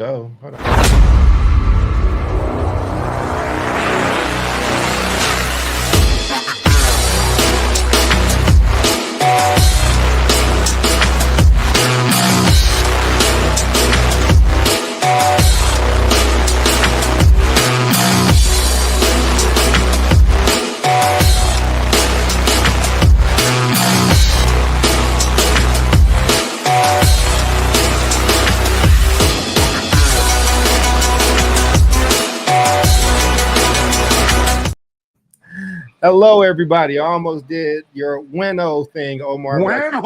go. Hold on. Hello, everybody. I almost did your winnow thing, Omar. But I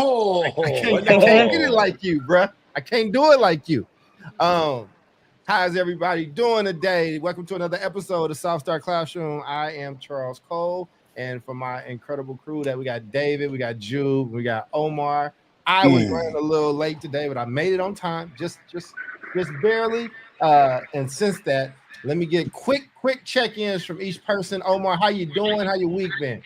can't get it like you, bruh. I can't do it like you. How's everybody doing today? Welcome to another episode of South Star Classroom. I am Charles Cole, and for my incredible crew that we got David, we got Jude, we got Omar. I was running a little late today, but I made it on time, just barely. And since that, let me get quick check-ins from each person. Omar, how you doing? How your week been?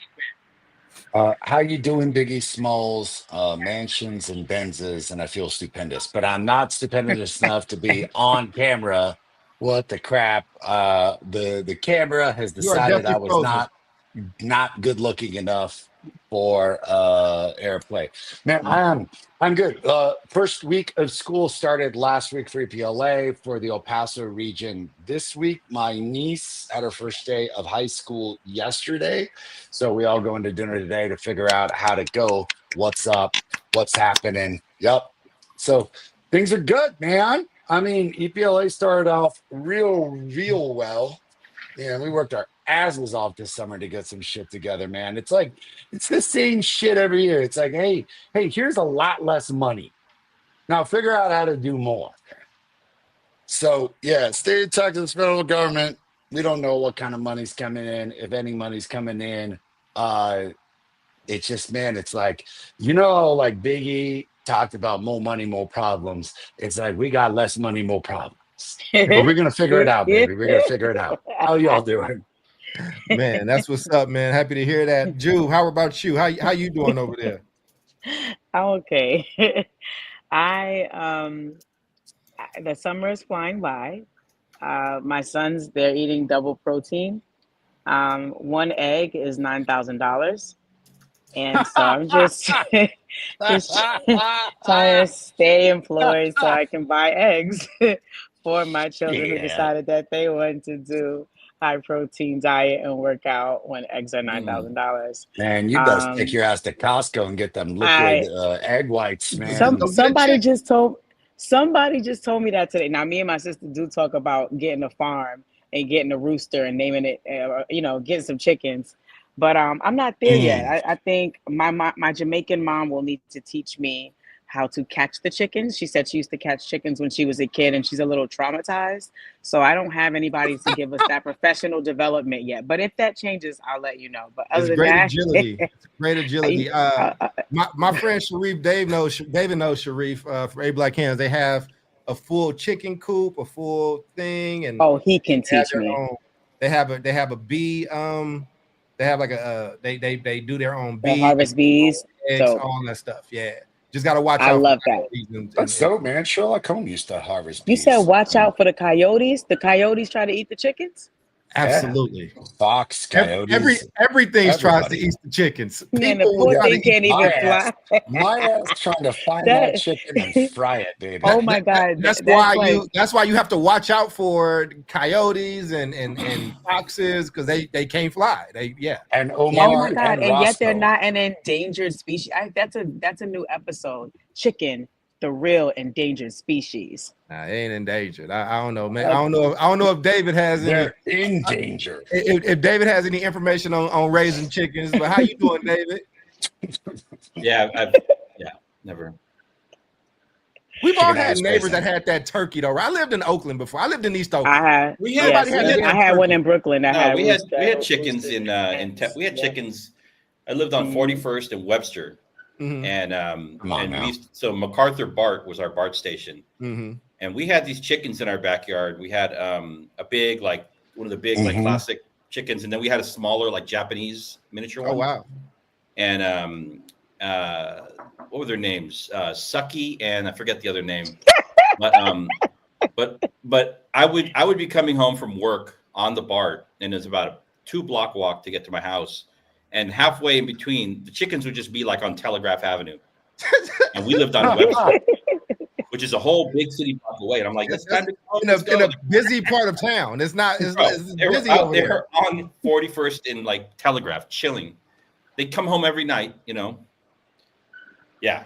How you doing, Biggie Smalls? Mansions and Benzes, and I feel stupendous, but I'm not stupendous enough to be on camera. What the crap? The camera has decided I was not good looking enough for airplay. Man, I'm good. First week of school started last week for EPLA for the El Paso region. This week, my niece had her first day of high school yesterday. So we all going to dinner today to figure out how to go, what's up, what's happening. Yep. So things are good, man. I mean, EPLA started off real well. Yeah, we worked our asses off this summer to get some shit together, man. It's like, it's the same shit every year. It's like, hey, here's a lot less money. Now figure out how to do more. So yeah, state of Texas, federal government, we don't know what kind of money's coming in, if any money's coming in. It's just, man, it's like, like Biggie talked about more money, more problems. It's like, we got less money, more problems. But we're gonna figure it out, baby. We're gonna figure it out. How y'all doing? Man, that's what's up, man. Happy to hear that. Jude, how about you? How you doing over there? I'm okay. The summer is flying by. My sons, they're eating double protein. One egg is $9,000. And so I'm just trying to stay employed so I can buy eggs for my children who decided that they want to do high protein diet and work out when eggs are $9,000. Man, you best take your ass to Costco and get them liquid egg whites, man. Somebody just told me that today. Now, me and my sister do talk about getting a farm and getting a rooster and naming it, getting some chickens. But I'm not there yet. I think my Jamaican mom will need to teach me how to catch the chickens. She said she used to catch chickens when she was a kid, and she's a little traumatized. So I don't have anybody to give us that professional development yet. But if that changes, I'll let you know. But other than that, agility. It's great agility. My friend Sharif, David knows Sharif for A Black Hands. They have a full chicken coop, a full thing, and he can teach me. They have a bee. They have like they do their own bees, harvest bees, eggs, all that stuff. Yeah, just gotta watch out. I love that. That's dope, man. Sherlock Holmes used to harvest bees. You said watch out for the coyotes. The coyotes try to eat the chickens. Absolutely. Yeah. Fox, coyotes. Everything tries to eat the chickens. Man, the poor thing can't even fly. My ass trying to find that chicken and fry it, baby. Oh my God. That's why you have to watch out for coyotes and foxes, because they can't fly. And Omar, oh my God. And yet they're Roscoe. not an endangered species. That's a new episode. Chicken, the real endangered species. Nah, they ain't endangered. I don't know, man. I don't know if David has They're in danger. If David has any information on raising chickens. But how you doing, David? Never. We've all had neighbors that had that turkey though. I lived in Oakland before. I lived in East Oakland. I had one in Brooklyn. We had chickens we had chickens. I lived on 41st and Webster. Mm-hmm. And MacArthur BART was our BART station. Mm-hmm. And we had these chickens in our backyard. We had a big, like one of the big, like classic chickens. And then we had a smaller, like Japanese miniature one. Oh, wow. And what were their names? Sucky and I forget the other name. But But I would be coming home from work on the BART, and it's about a 2-block walk to get to my house. And halfway in between, the chickens would just be like on Telegraph Avenue. And we lived on Webster, which is a whole big city block away. And I'm like, it's time to go. In a busy part of town. It's not. It's busy over there. They're on 41st in like Telegraph, chilling. They come home every night, you know. Yeah.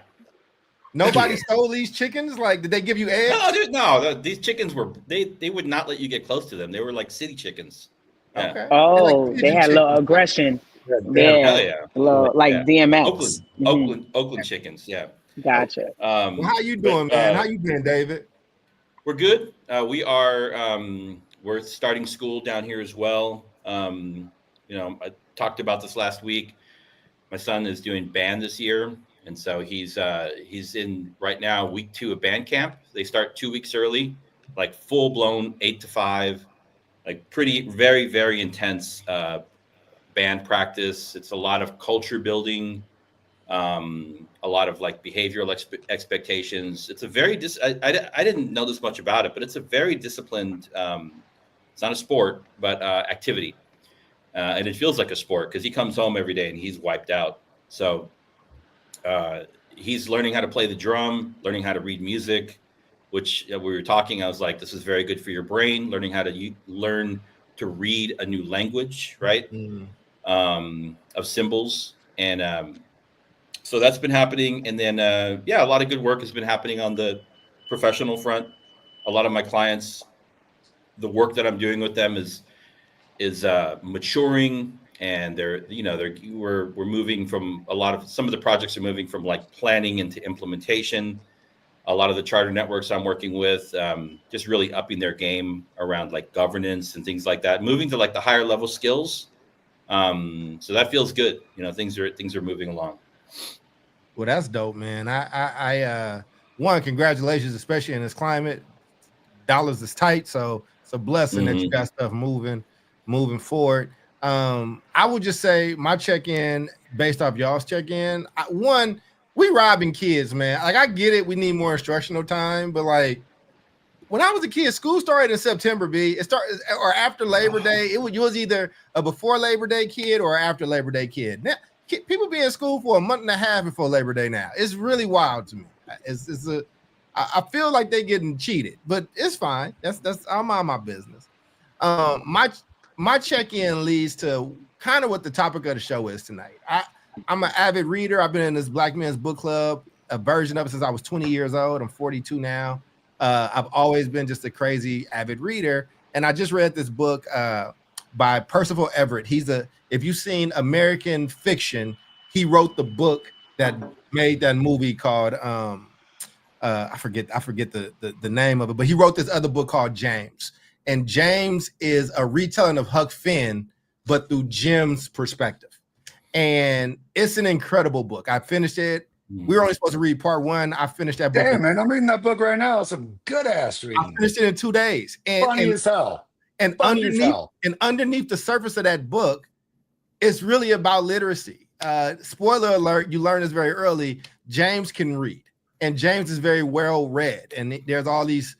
Nobody stole these chickens. Like, did they give you eggs? No. These chickens were they would not let you get close to them. They were like city chickens. Yeah. Okay. Oh, like they had a little aggression. Yeah. Like DMX. Oakland chickens. Yeah. Gotcha. Well, how you doing, man? How you been, David? We're good. We are. We're starting school down here as well. You know, I talked about this last week. My son is doing band this year, and so he's in right now week 2 of band camp. They start 2 weeks early, like full blown 8 to 5, like very, very intense band practice. It's a lot of culture building, a lot of like behavioral expectations. It's a very I didn't know this much about it, but it's a very disciplined. It's not a sport, but activity, and it feels like a sport because he comes home every day and he's wiped out. So he's learning how to play the drum, learning how to read music, which we were talking. I was like, this is very good for your brain. Learning how to learn to read a new language, right? Of symbols. And so that's been happening. And then, a lot of good work has been happening on the professional front. A lot of my clients, the work that I'm doing with them is maturing, and we're moving from some of the projects are moving from like planning into implementation. A lot of the charter networks I'm working with, just really upping their game around like governance and things like that, moving to like the higher level skills. So that feels good. You know, things are moving along. Well, that's dope, man. I congratulations, especially in this climate. Dollars is tight, so it's a blessing that you got stuff moving forward. I would just say my check-in based off y'all's check-in. We robbing kids, man. Like, I get it. We need more instructional time, but like when I was a kid, school started in September. It started or after Labor Day. You was either a before Labor Day kid or after Labor Day kid. Now, people be in school for a month and a half before Labor Day. Now it's really wild to me. I feel like they're getting cheated, but it's fine. That's I'm on my business. My check-in leads to kind of what the topic of the show is tonight. I'm an avid reader. I've been in this Black Men's Book Club, a version of it since I was 20 years old. I'm 42 now. I've always been just a crazy avid reader. And I just read this book by Percival Everett. If you've seen American Fiction, he wrote the book that made that movie called I forget the name of it, but he wrote this other book called James. And James is a retelling of Huck Finn, but through Jim's perspective. And it's an incredible book. I finished it. We were only supposed to read part 1. I finished that book. Damn, man, I'm reading that book right now. It's some good ass reading. I finished it in 2 days. Funny as hell. And underneath the surface of that book, it's really about literacy. Spoiler alert, you learn this very early. James can read. And James is very well read. And there's all these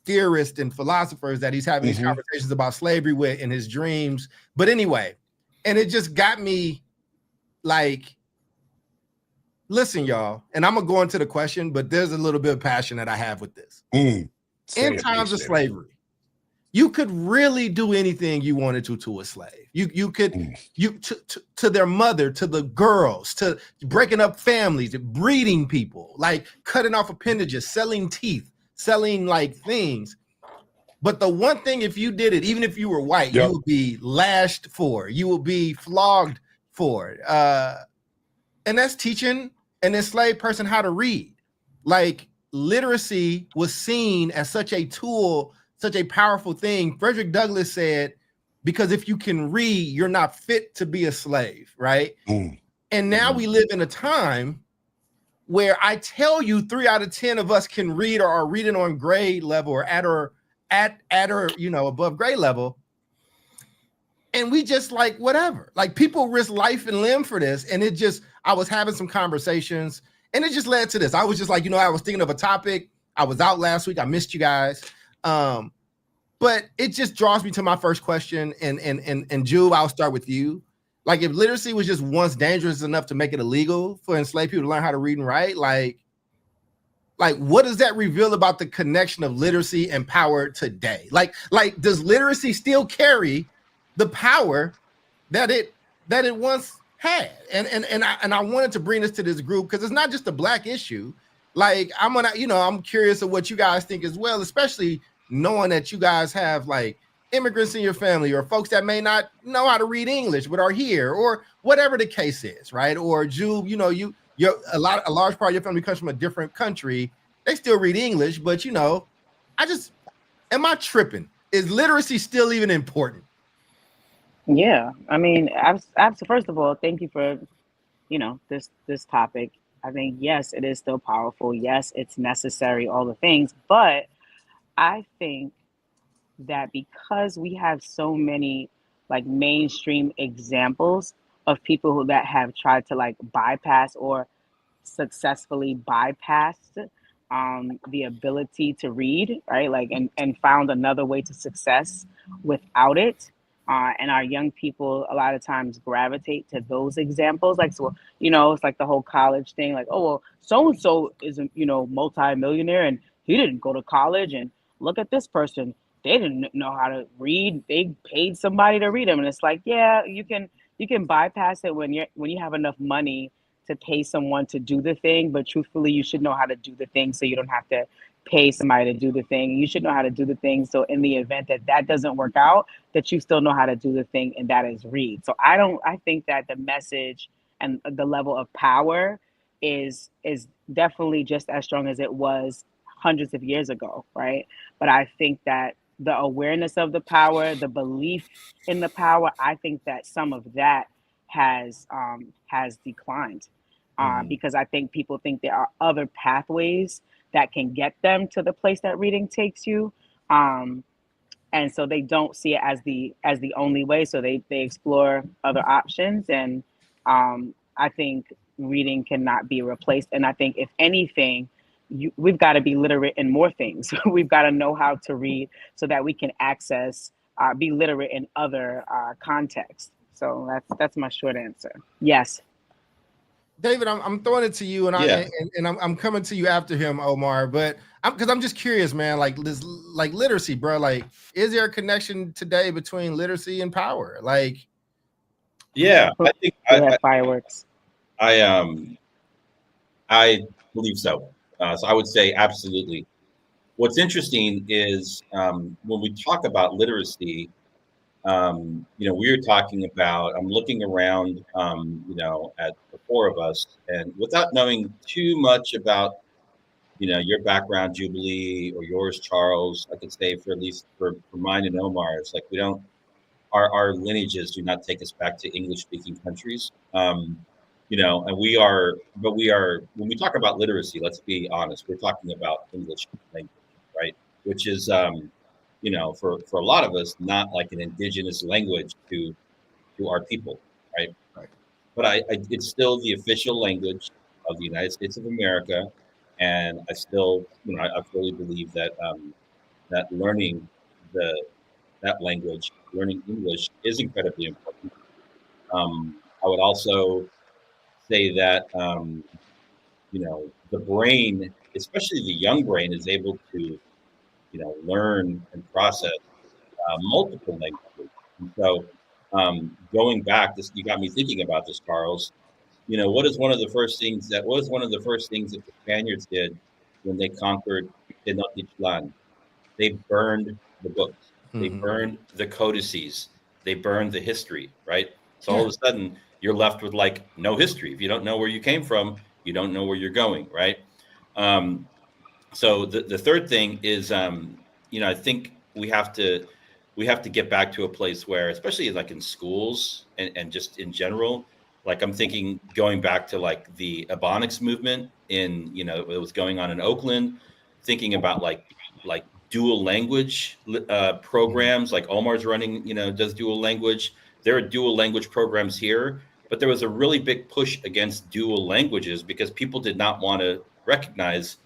theorists and philosophers that he's having these conversations about slavery with in his dreams. But anyway, and it just got me like, listen, y'all, and I'm gonna go into the question, but there's a little bit of passion that I have with this. In times of slavery, you could really do anything you wanted to a slave. You could to their mother, to the girls, to breaking up families, breeding people, like cutting off appendages, selling teeth, selling like things. But the one thing, if you did it, even if you were white, you would be lashed for, you would be flogged for it. And that's teaching an enslaved person how to read. Like, literacy was seen as such a tool, such a powerful thing. Frederick Douglass said, because if you can read, you're not fit to be a slave, right? And now we live in a time where I tell you 3 out of 10 of us can read or are reading on grade level or at or above grade level. And we just like, whatever, like people risk life and limb for this. And I was having some conversations and it just led to this. I was just like, I was thinking of a topic. I was out last week. I missed you guys. But it just draws me to my first question, and Jube, I'll start with you. Like, if literacy was just once dangerous enough to make it illegal for enslaved people to learn how to read and write, like what does that reveal about the connection of literacy and power today? Like does literacy still carry the power that it once had? And I wanted to bring this to this group because it's not just a Black issue. Like, I'm curious of what you guys think as well, especially knowing that you guys have like immigrants in your family or folks that may not know how to read English but are here, or whatever the case is, right? Or Jube, you're a large part of your family comes from a different country. They still read English, but am I tripping? Is literacy still even important? Yeah, I mean, first of all, thank you for, this topic. I think, yes, it is still powerful. Yes, it's necessary, all the things. But I think that because we have so many like mainstream examples of people that have tried to like bypass or successfully bypassed the ability to read, right? Like, and found another way to success without it. And our young people a lot of times gravitate to those examples. Like, so, it's like the whole college thing, like, oh, well, so-and-so is, multi-millionaire and he didn't go to college, and look at this person. They didn't know how to read. They paid somebody to read them. And it's like, yeah, you can bypass it when you have enough money to pay someone to do the thing. But truthfully, you should know how to do the thing so you don't have to pay somebody to do the thing. You should know how to do the thing so in the event that doesn't work out, that you still know how to do the thing, and that is read. So I think that the message and the level of power is definitely just as strong as it was hundreds of years ago, right? But I think that the awareness of the power, the belief in the power, I think that some of that has declined because I think people think there are other pathways that can get them to the place that reading takes you, and so they don't see it as the only way. So they explore other options, and I think reading cannot be replaced. And I think if anything, we've got to be literate in more things. We've got to know how to read so that we can be literate in other contexts. So that's my short answer. Yes. David, I'm throwing it to you, and I'm coming to you after him, Omar. But because I'm just curious, man. Like this, like literacy, bro. Like, is there a connection today between literacy and power? Like, yeah, I think we have fireworks. I believe so. So I would say absolutely. What's interesting is when we talk about literacy, we were talking about, I'm looking around, at the four of us, and without knowing too much about, your background, Jubilee, or yours, Charles, I could say for at least for mine and Omar, it's like our lineages do not take us back to English-speaking countries. And we are, when we talk about literacy, let's be honest, we're talking about English language, right? Which is, for a lot of us, not like an indigenous language to our people, right? Right. But it's still the official language of the United States of America, and I still, I fully believe that that learning that language, learning English, is incredibly important. I would also say that the brain, especially the young brain, is able to learn and process multiple languages. And so going back, you got me thinking about this, Charles. What was one of the first things that the Spaniards did when they conquered Tenochtitlan? They burned the books. They burned the codices. They burned the history, right? So all of a sudden, you're left with like no history. If you don't know where you came from, you don't know where you're going, right? So the third thing is, I think we have to get back to a place where, especially like in schools and just in general, like I'm thinking going back to like the Ebonics movement it was going on in Oakland, thinking about like dual language programs, like Omar's running, does dual language. There are dual language programs here, but there was a really big push against dual languages because people did not want to recognize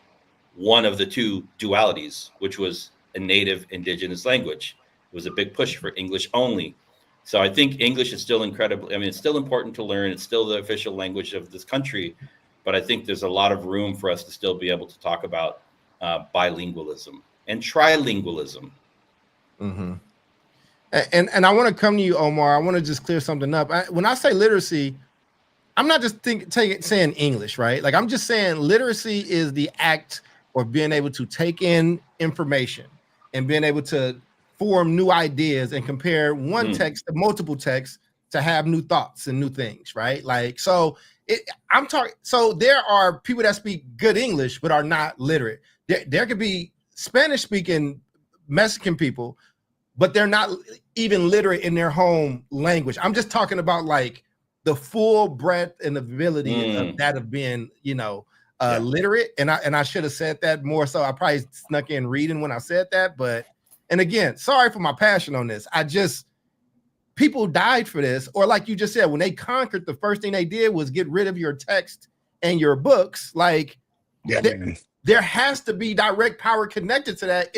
one of the two dualities, which was a native indigenous language. It was a big push for English only. So I think English is still incredible. I mean, it's still important to learn. It's still the official language of this country. But I think there's a lot of room for us to still be able to talk about bilingualism and trilingualism. Mm-hmm. And I want to come to you, Omar. I want to just clear something up. When I say literacy, I'm not just saying English, right? Like, I'm just saying literacy is the act of being able to take in information and being able to form new ideas and compare one text to multiple texts to have new thoughts and new things, right? Like, so so there are people that speak good English but are not literate. There could be Spanish speaking Mexican people, but they're not even literate in their home language. I'm just talking about like the full breadth and ability of that of being, literate. And I should have said that more. So I probably snuck in reading when I said that. But, and again, sorry for my passion on this. People died for this. Or like you just said, when they conquered, the first thing they did was get rid of your text and your books. Like, there has to be direct power connected to that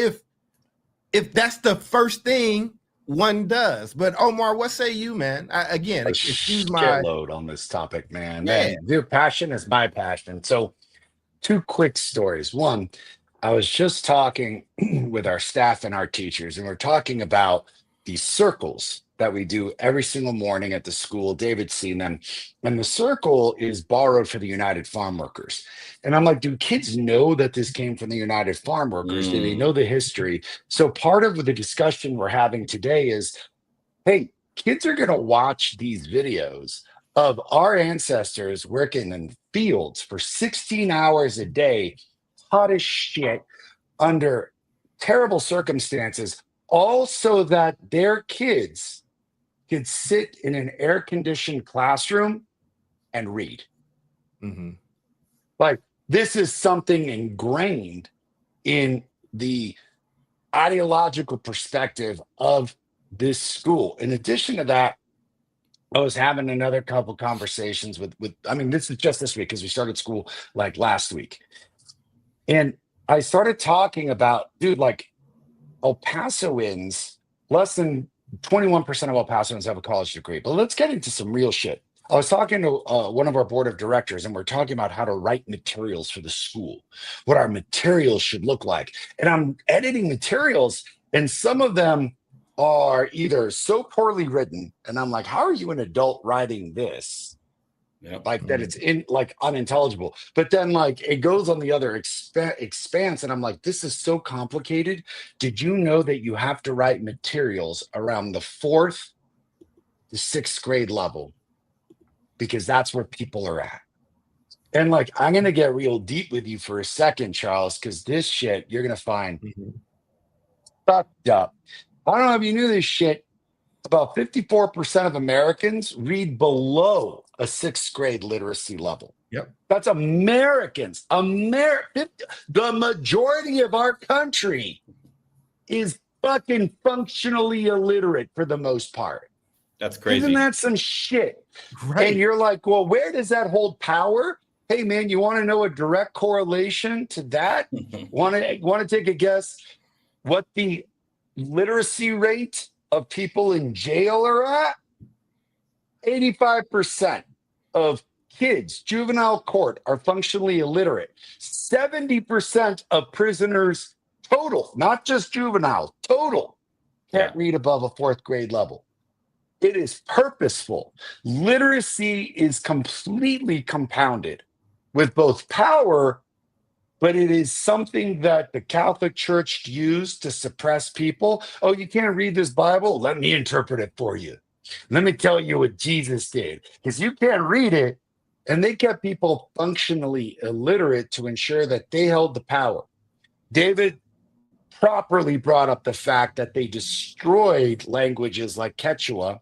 if that's the first thing one does. But Omar, what say you, man? Again, excuse my load on this topic, man. Yeah. Man, your passion is my passion. So 2 quick stories. One, I was just talking with our staff and our teachers, and we're talking about these circles that we do every single morning at the school. David's seen them. And the circle is borrowed for the United Farm Workers. And I'm like, do kids know that this came from the United Farm Workers? Do they know the history? So part of the discussion we're having today is, hey, kids are going to watch these videos of our ancestors working in fields for 16 hours a day, hot as shit, under terrible circumstances, all so that their kids could sit in an air-conditioned classroom and read. Like, this is something ingrained in the ideological perspective of this school. In addition to that, I was having another couple conversations with I mean, this is just this week because we started school like last week. And I started talking about, dude, like El Pasoans, less than 21% of El Pasoans have a college degree. But let's get into some real shit. I was talking to one of our board of directors, and we're talking about how to write materials for the school, what our materials should look like. And I'm editing materials, and some of them are either so poorly written, and I'm like, how are you an adult writing this? Like that it's unintelligible. But then like it goes on the other expanse, and I'm like, this is so complicated. Did you know that you have to write materials around the 4th to 6th grade level? Because that's where people are at. And like, I'm going to get real deep with you for a second, Charles, because this shit you're going to find fucked up. I don't know if you knew this shit. About 54% of Americans read below a 6th grade literacy level. Yep. That's Americans. The majority of our country is fucking functionally illiterate for the most part. That's crazy. Isn't that some shit? Right. And you're like, well, where does that hold power? Hey, man, you want to know a direct correlation to that? Want to take a guess what the literacy rate of people in jail are at? 85% of kids, juvenile court, are functionally illiterate. 70% of prisoners total, not just juvenile, total, can't read above a 4th grade level. It is purposeful. Literacy is completely compounded with both power, but it is something that the Catholic Church used to suppress people. Oh, you can't read this Bible? Let me interpret it for you. Let me tell you what Jesus did. Because you can't read it. And they kept people functionally illiterate to ensure that they held the power. David properly brought up the fact that they destroyed languages like Quechua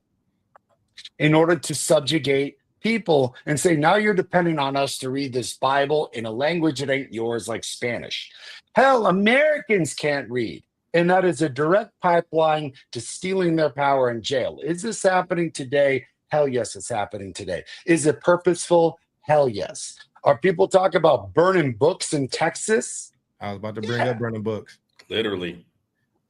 in order to subjugate people and say, now you're depending on us to read this Bible in a language that ain't yours, like Spanish. Hell, Americans can't read. And that is a direct pipeline to stealing their power in jail. Is this happening today? Hell yes, it's happening today. Is it purposeful? Hell yes. Are people talking about burning books in Texas? I was about to bring up burning books. Literally.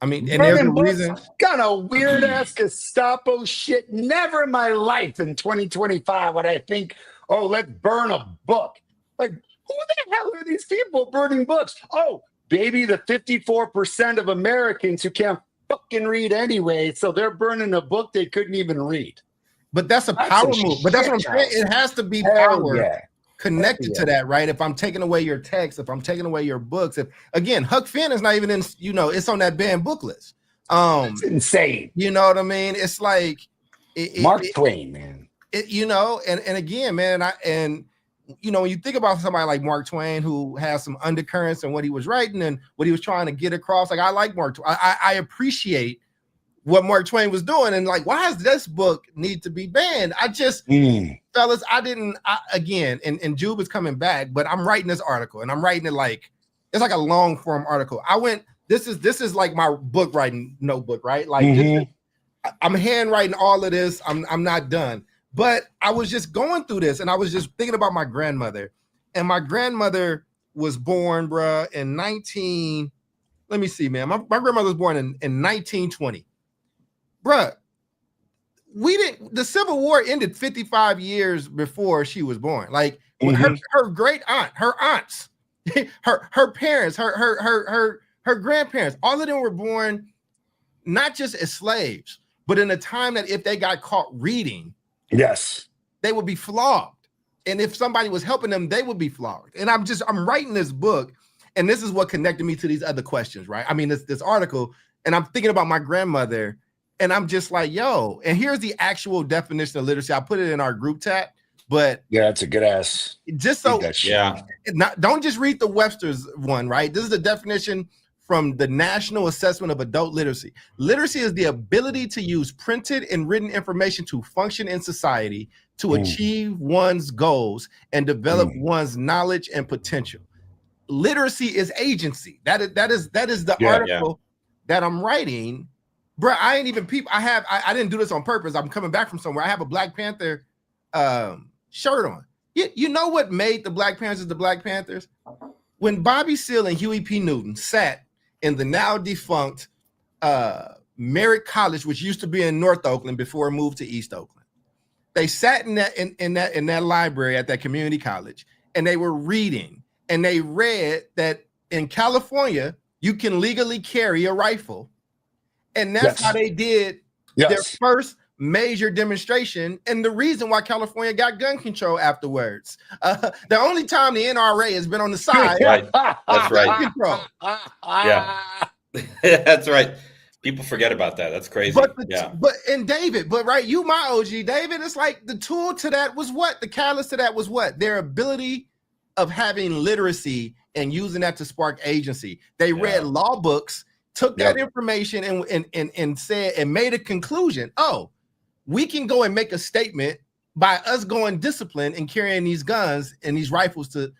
I mean, and there's a books, reason. kind of weird ass Gestapo shit. Never in my life in 2025 would I think, oh, let's burn a book. Like, who the hell are these people burning books? Oh, baby, the 54% of Americans who can't fucking read anyway, so they're burning a book they couldn't even read. But that's a power move. But that's what I'm saying. It has to be power connected to that, right? If I'm taking away your text, if I'm taking away your books, if again, Huck Finn is not even in, it's on that banned book list. It's insane. You know what I mean? It's like Mark Twain, man. And again, man, when you think about somebody like Mark Twain who has some undercurrents in what he was writing and what he was trying to get across, like I like Mark Twain. I appreciate what Mark Twain was doing, and like, why does this book need to be banned? I just, fellas, and Jube is coming back, but I'm writing this article, and I'm writing it like it's like a long form article. This is like my book writing notebook, right? Like I'm handwriting all of this. I'm not done, but I was just going through this, and I was just thinking about my grandmother, and my grandmother was born, bruh, in let me see, man. My grandmother was born in 1920. Bruh, the Civil War ended 55 years before she was born. Like her great aunt, her aunts, her parents, her grandparents, all of them were born not just as slaves, but in a time that if they got caught reading, they would be flogged. And if somebody was helping them, they would be flogged. And I'm writing this book, and this is what connected me to these other questions, right? I mean, this article, and I'm thinking about my grandmother. And I'm just like, yo, and here's the actual definition of literacy. I put it in our group chat, but it's a good ass. Just so, don't just read the Webster's one, right? This is the definition from the National Assessment of Adult Literacy. Literacy is the ability to use printed and written information to function in society, to achieve one's goals, and develop one's knowledge and potential. Literacy is agency. That is the article that I'm writing. Bro, I ain't even I didn't do this on purpose. I'm coming back from somewhere. I have a Black Panther shirt on. You know what made the Black Panthers the Black Panthers? When Bobby Seale and Huey P. Newton sat in the now defunct Merritt College, which used to be in North Oakland before it moved to East Oakland. They sat in that library at that community college, and they were reading, and they read that in California you can legally carry a rifle. And that's how they did their first major demonstration, and the reason why California got gun control afterwards. The only time the NRA has been on the side, that's right. Control. That's right. People forget about that. That's crazy. But right, you my OG, David. It's like the tool to that was what? The catalyst to that was what? Their ability of having literacy and using that to spark agency. They read law books, took that information and said and made a conclusion. Oh, we can go and make a statement by us going disciplined and carrying these guns and these rifles to,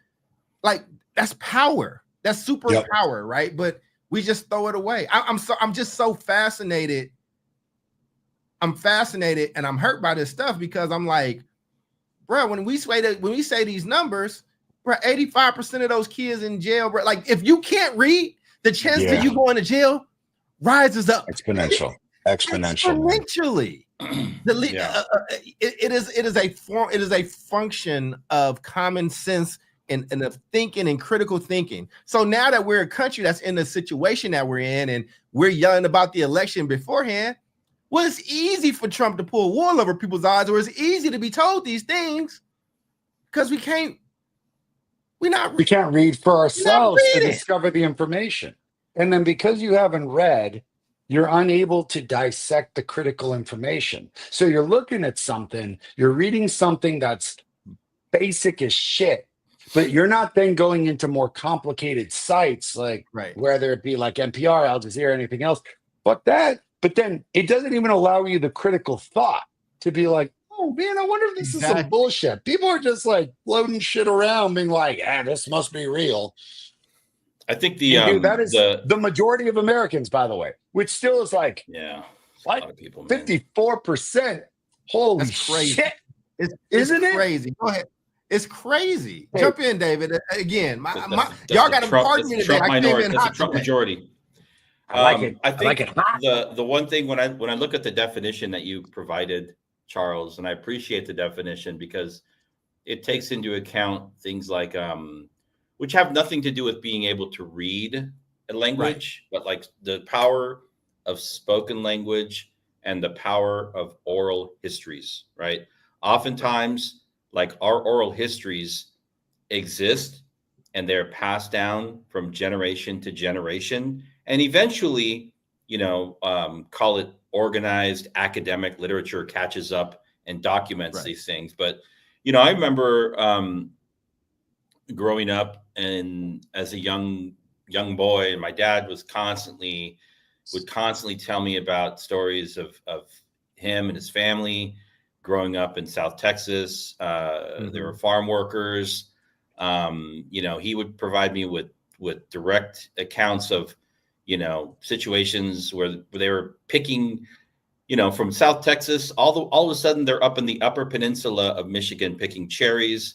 like, that's power. That's super power, right? But we just throw it away. I'm just so fascinated. I'm fascinated and I'm hurt by this stuff because I'm like, bro, when we say these numbers, bro, 85% of those kids in jail, bro, like if you can't read, the chance that you go into jail rises up exponentially. It is a function of common sense and of thinking and critical thinking. So now that we're a country that's in the situation that we're in, and we're yelling about the election beforehand, well, it's easy for Trump to pull wool over people's eyes, or it's easy to be told these things because we can't read for ourselves to discover the information. And then because you haven't read, you're unable to dissect the critical information. So you're looking at something, you're reading something that's basic as shit, but you're not then going into more complicated sites, like whether it be like NPR, Al Jazeera, anything else. But then it doesn't even allow you the critical thought to be like, oh man, I wonder if this is some bullshit. People are just like floating shit around, being like, this must be real. I think that is the majority of Americans, by the way, which still is like, a lot of people, 54%. Holy shit! Isn't it crazy? Go ahead. It's crazy. Hey. Jump in, David. Again, y'all got to pardon me today. That's a Trump majority. I like it. I think like it hot. the one thing when I look at the definition that you provided, Charles, and I appreciate the definition because it takes into account things like which have nothing to do with being able to read a language, but like the power of spoken language and the power of oral histories, right? Oftentimes, like our oral histories exist and they're passed down from generation to generation. And eventually, call it organized academic literature catches up and documents these things. But, I remember growing up and as a young boy, and my dad would constantly tell me about stories of him and his family growing up in South Texas. There were farm workers. He would provide me with direct accounts of, situations where they were picking, from South Texas, all of a sudden they're up in the Upper Peninsula of Michigan picking cherries.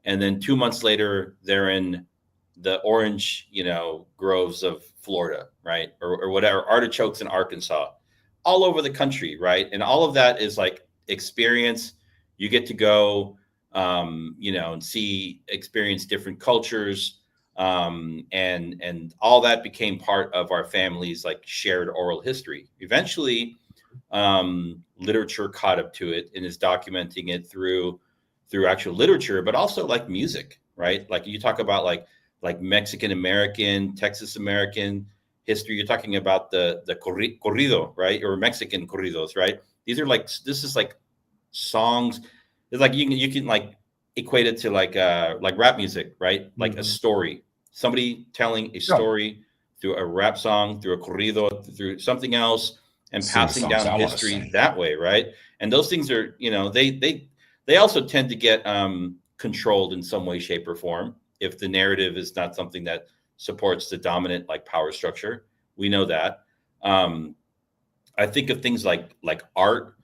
And then 2 months later, they're in the orange, groves of Florida, right? Or whatever, artichokes in Arkansas, all over the country, right? And all of that is like experience. You get to go, and experience different cultures. And all that became part of our family's like shared oral history. Eventually, literature caught up to it and is documenting it through actual literature, but also like music, right? Like you talk about like Mexican American, Texas American history. You're talking about the corrido, right? Or Mexican corridos, right? This is like songs. It's like you can like equate it to like rap music, right? Like a story, somebody telling a story through a rap song, through a corrido, through something else, and passing down history that way, right? And those things are, they also tend to get controlled in some way, shape, or form if the narrative is not something that supports the dominant like power structure. We know that. I think of things like art,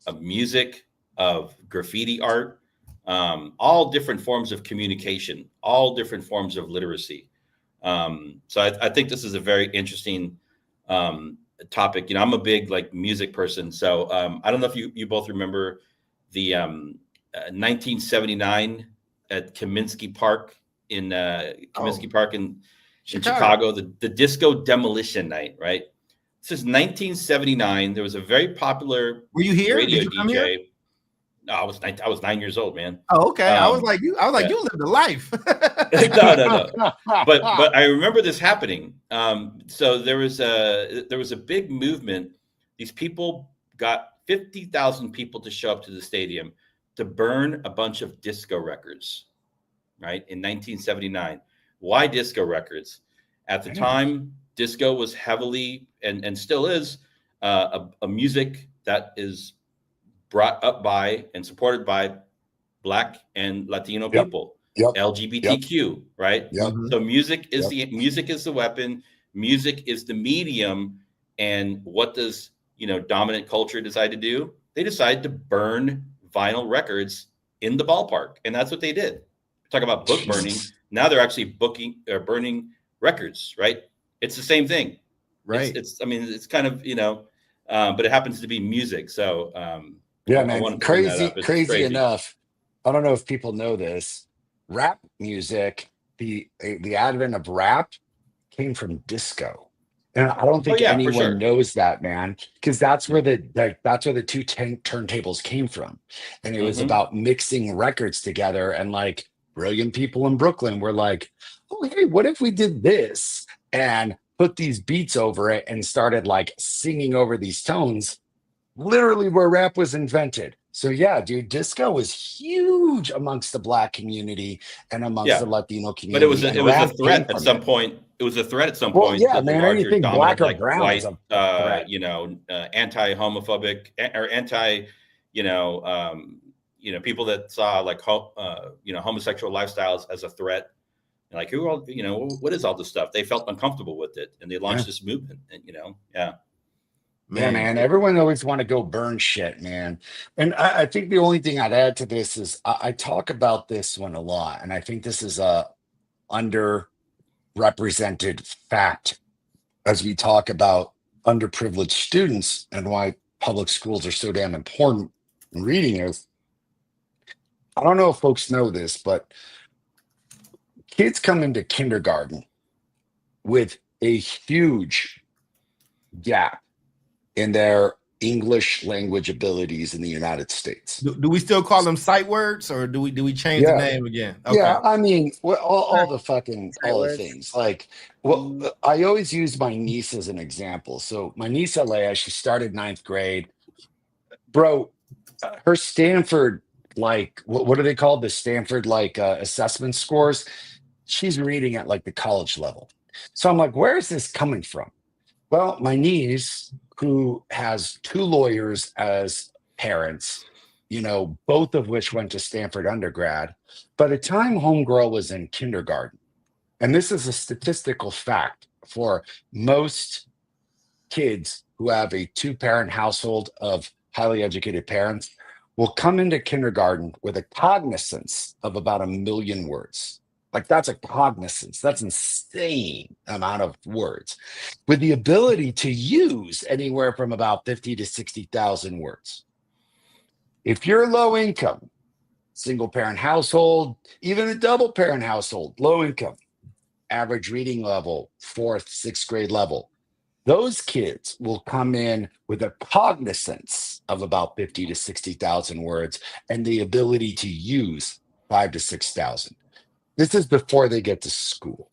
of music, of graffiti art, all different forms of communication, all different forms of literacy. So I think this is a very interesting topic. I'm a big like music person. So I don't know if you both remember the 1979 at Kaminsky Park in Chicago, the disco demolition night, right? This is 1979. There was a very popular Were you here? radio Did you come DJ. here? No, I was 9 years old, man. Oh, okay. I was like, you lived a life. No. But I remember this happening. So there was a big movement. These people got 50,000 people to show up to the stadium to burn a bunch of disco records, right? In 1979. Why disco records? At the time, disco was heavily and still is a music that is brought up by and supported by Black and Latino people, LGBTQ, right? So music is the weapon. Music is the medium. And what does dominant culture decide to do? They decide to burn vinyl records in the ballpark, and that's what they did. Talk about book burning. Now they're actually burning records, right? It's the same thing, right? It's kind of but it happens to be music. So man, crazy enough. I don't know if people know this. Rap music, the advent of rap came from disco. And I don't think anyone knows that, man, because that's where the two turntables came from. And it was about mixing records together. And like brilliant people in Brooklyn were like, oh, hey, what if we did this and put these beats over it and started like singing over these tones, literally where rap was invented. So yeah, dude, disco was huge amongst the Black community and amongst the Latino community. But it was a threat at some point. It was a threat at some point. Yeah, man, anything Black or brown white, anti-homophobic or anti, people that saw like homosexual lifestyles as a threat. Like what is all this stuff? They felt uncomfortable with it, and they launched this movement. And Man, everyone always want to go burn shit, man. And I think the only thing I'd add to this is I talk about this one a lot, and I think this is a underrepresented fact as we talk about underprivileged students and why public schools are so damn important in reading is, I don't know if folks know this, but kids come into kindergarten with a huge gap in their English language abilities in the United States. Do we still call them sight words, or do we change the name again? Okay. Yeah, I mean, all the things. Like, well, I always use my niece as an example. So my niece Alea, she started 9th grade. Bro, her Stanford, like, what are they called? The Stanford assessment scores. She's reading at like the college level. So I'm like, where is this coming from? Well, my niece, who has 2 lawyers as parents, both of which went to Stanford undergrad, by the time homegirl was in kindergarten, and this is a statistical fact for most kids who have a 2-parent household of highly educated parents, will come into kindergarten with a cognizance of about 1 million words. Like, that's a cognizance. That's insane amount of words, with the ability to use anywhere from about 50 to 60,000 words. If you're low income, single parent household, even a double parent household, low income, average reading level, 4th, 6th grade level, those kids will come in with a cognizance of about 50 to 60,000 words and the ability to use 5 to 6,000. This is before they get to school.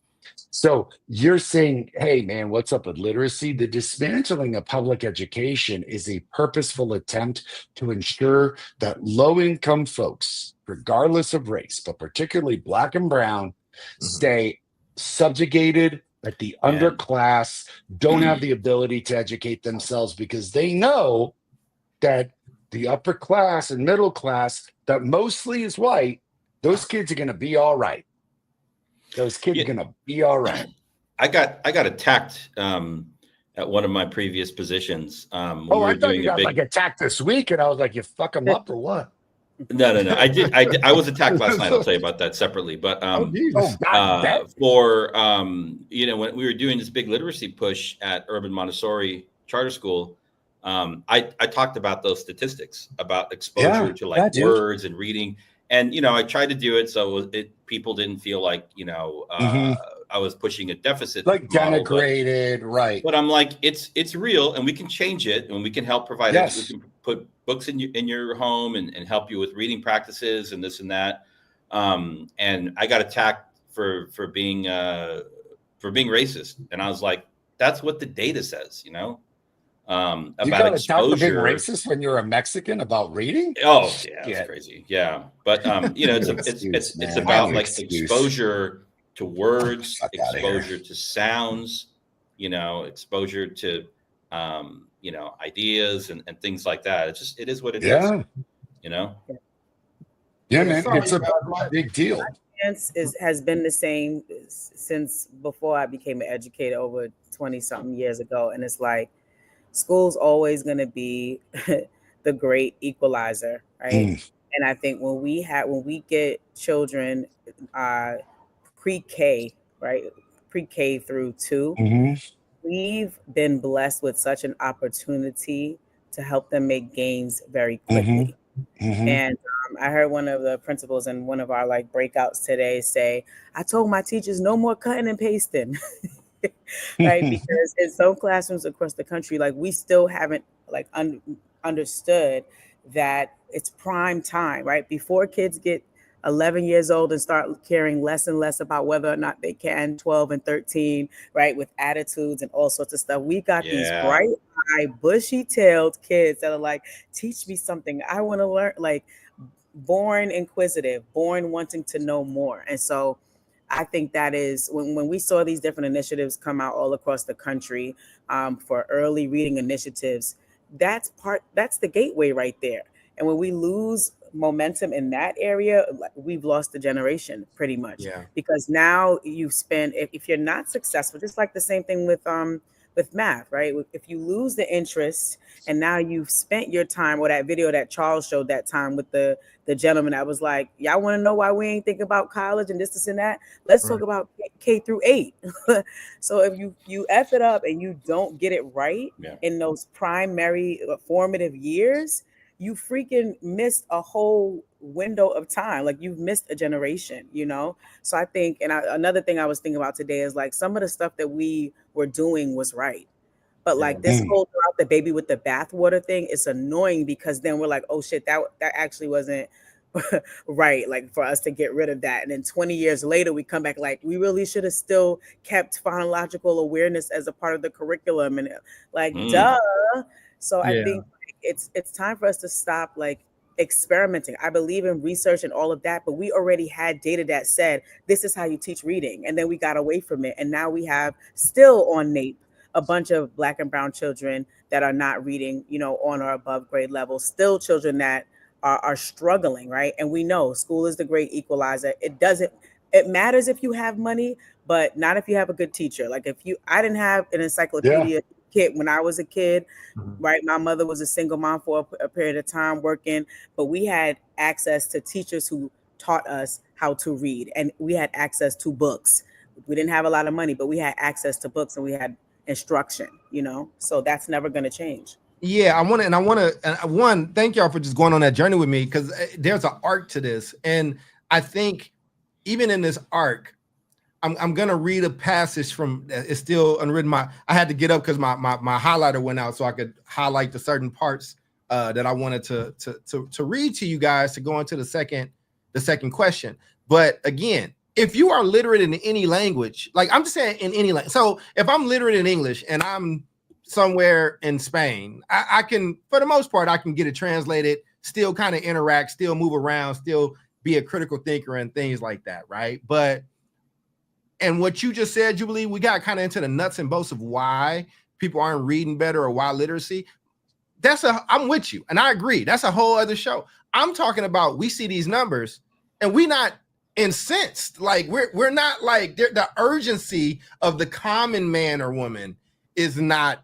So you're saying, hey, man, what's up with literacy? The dismantling of public education is a purposeful attempt to ensure that low-income folks, regardless of race, but particularly Black and brown, stay subjugated, that the underclass don't have the ability to educate themselves because they know that the upper class and middle class, that mostly is white, those kids are going to be all right. Those kids are gonna be all right. I got attacked at one of my previous positions. I thought you got attacked this week, and I was like, "You fuck them up or what?" No. I was attacked last night. I'll tell you about that separately. But when we were doing this big literacy push at Urban Montessori Charter School, I talked about those statistics about exposure to words and reading. And, I tried to do it so people didn't feel like, I was pushing a deficit. Like denigrated, right. But I'm like, it's real, and we can change it, and we can help provide it. We can put books in your home and help you with reading practices and this and that. And I got attacked for being racist. And I was like, that's what the data says, about exposure. You got attacked for being racist when you're a Mexican about reading? Oh, yeah, that's crazy. Yeah, but it's about like exposure to words, exposure to sounds, exposure to ideas and things like that. It is what it is. Yeah, man, it's a big deal. Has been the same since before I became an educator over 20-something years ago, and it's like, school's always going to be the great equalizer, right? And I think when we get children pre-K, right, pre-K through 2, we've been blessed with such an opportunity to help them make gains very quickly. And I heard one of the principals in one of our breakouts today say, "I told my teachers no more cutting and pasting." Right, because in some classrooms across the country, we still haven't understood that it's prime time, right? Before kids get 11 years old and start caring less and less about whether or not they can 12 and 13, right, with attitudes and all sorts of stuff. We got these bright-eyed, bushy-tailed kids that are like, teach me something. I want to learn, born inquisitive, born wanting to know more. And so I think that is when we saw these different initiatives come out all across the country for early reading initiatives, that's the gateway right there. And when we lose momentum in that area, we've lost a generation pretty much. Because now you've spent, if you're not successful, just like the same thing with with math, right? If you lose the interest and now you've spent your time, or that video that Charles showed that time with the gentleman that was like, y'all want to know why we ain't thinking about college and this and that? Let's talk about K-8. So if you F it up and you don't get it right in those primary formative years, you freaking missed a whole window of time. Like, you've missed a generation, you know? So I think, and another thing I was thinking about today is like, some of the stuff that we were doing was right. But like this whole throughout the baby with the bathwater thing, it's annoying because then we're like, oh shit, that actually wasn't right. Like, for us to get rid of that. And then 20 years later, we come back like, we really should have still kept phonological awareness as a part of the curriculum. And like, duh. So I think it's time for us to stop like experimenting. I believe in research and all of that, but we already had data that said this is how you teach reading, and then we got away from it, and now we have still on NAEP a bunch of Black and brown children that are not reading, you know, on or above grade level, still children that are struggling, right? And we know school is the great equalizer. It matters if you have money, but not if you have a good teacher. Like, I didn't have an encyclopedia kit when I was a kid, right? My mother was a single mom for a period of time working, but we had access to teachers who taught us how to read, and we had access to books. We didn't have a lot of money, but we had access to books and we had instruction, you know? So that's never going to change. Yeah, I want to thank y'all for just going on that journey with me, because there's an arc to this. And I think even in this arc, I'm gonna read a passage from, it's still unwritten. I had to get up because my highlighter went out so I could highlight the certain parts that I wanted to read to you guys to go into the second question. But again, if you are literate in any language, like I'm just saying in any language. So if I'm literate in English and I'm somewhere in Spain, I can, for the most part, I can get it translated, still kind of interact, still move around, still be a critical thinker and things like that, right? And what you just said, Jubilee, we got kind of into the nuts and bolts of why people aren't reading better or why literacy. I'm with you, and I agree. That's a whole other show. I'm talking about, we see these numbers and we're not incensed. Like we're not like, the urgency of the common man or woman is not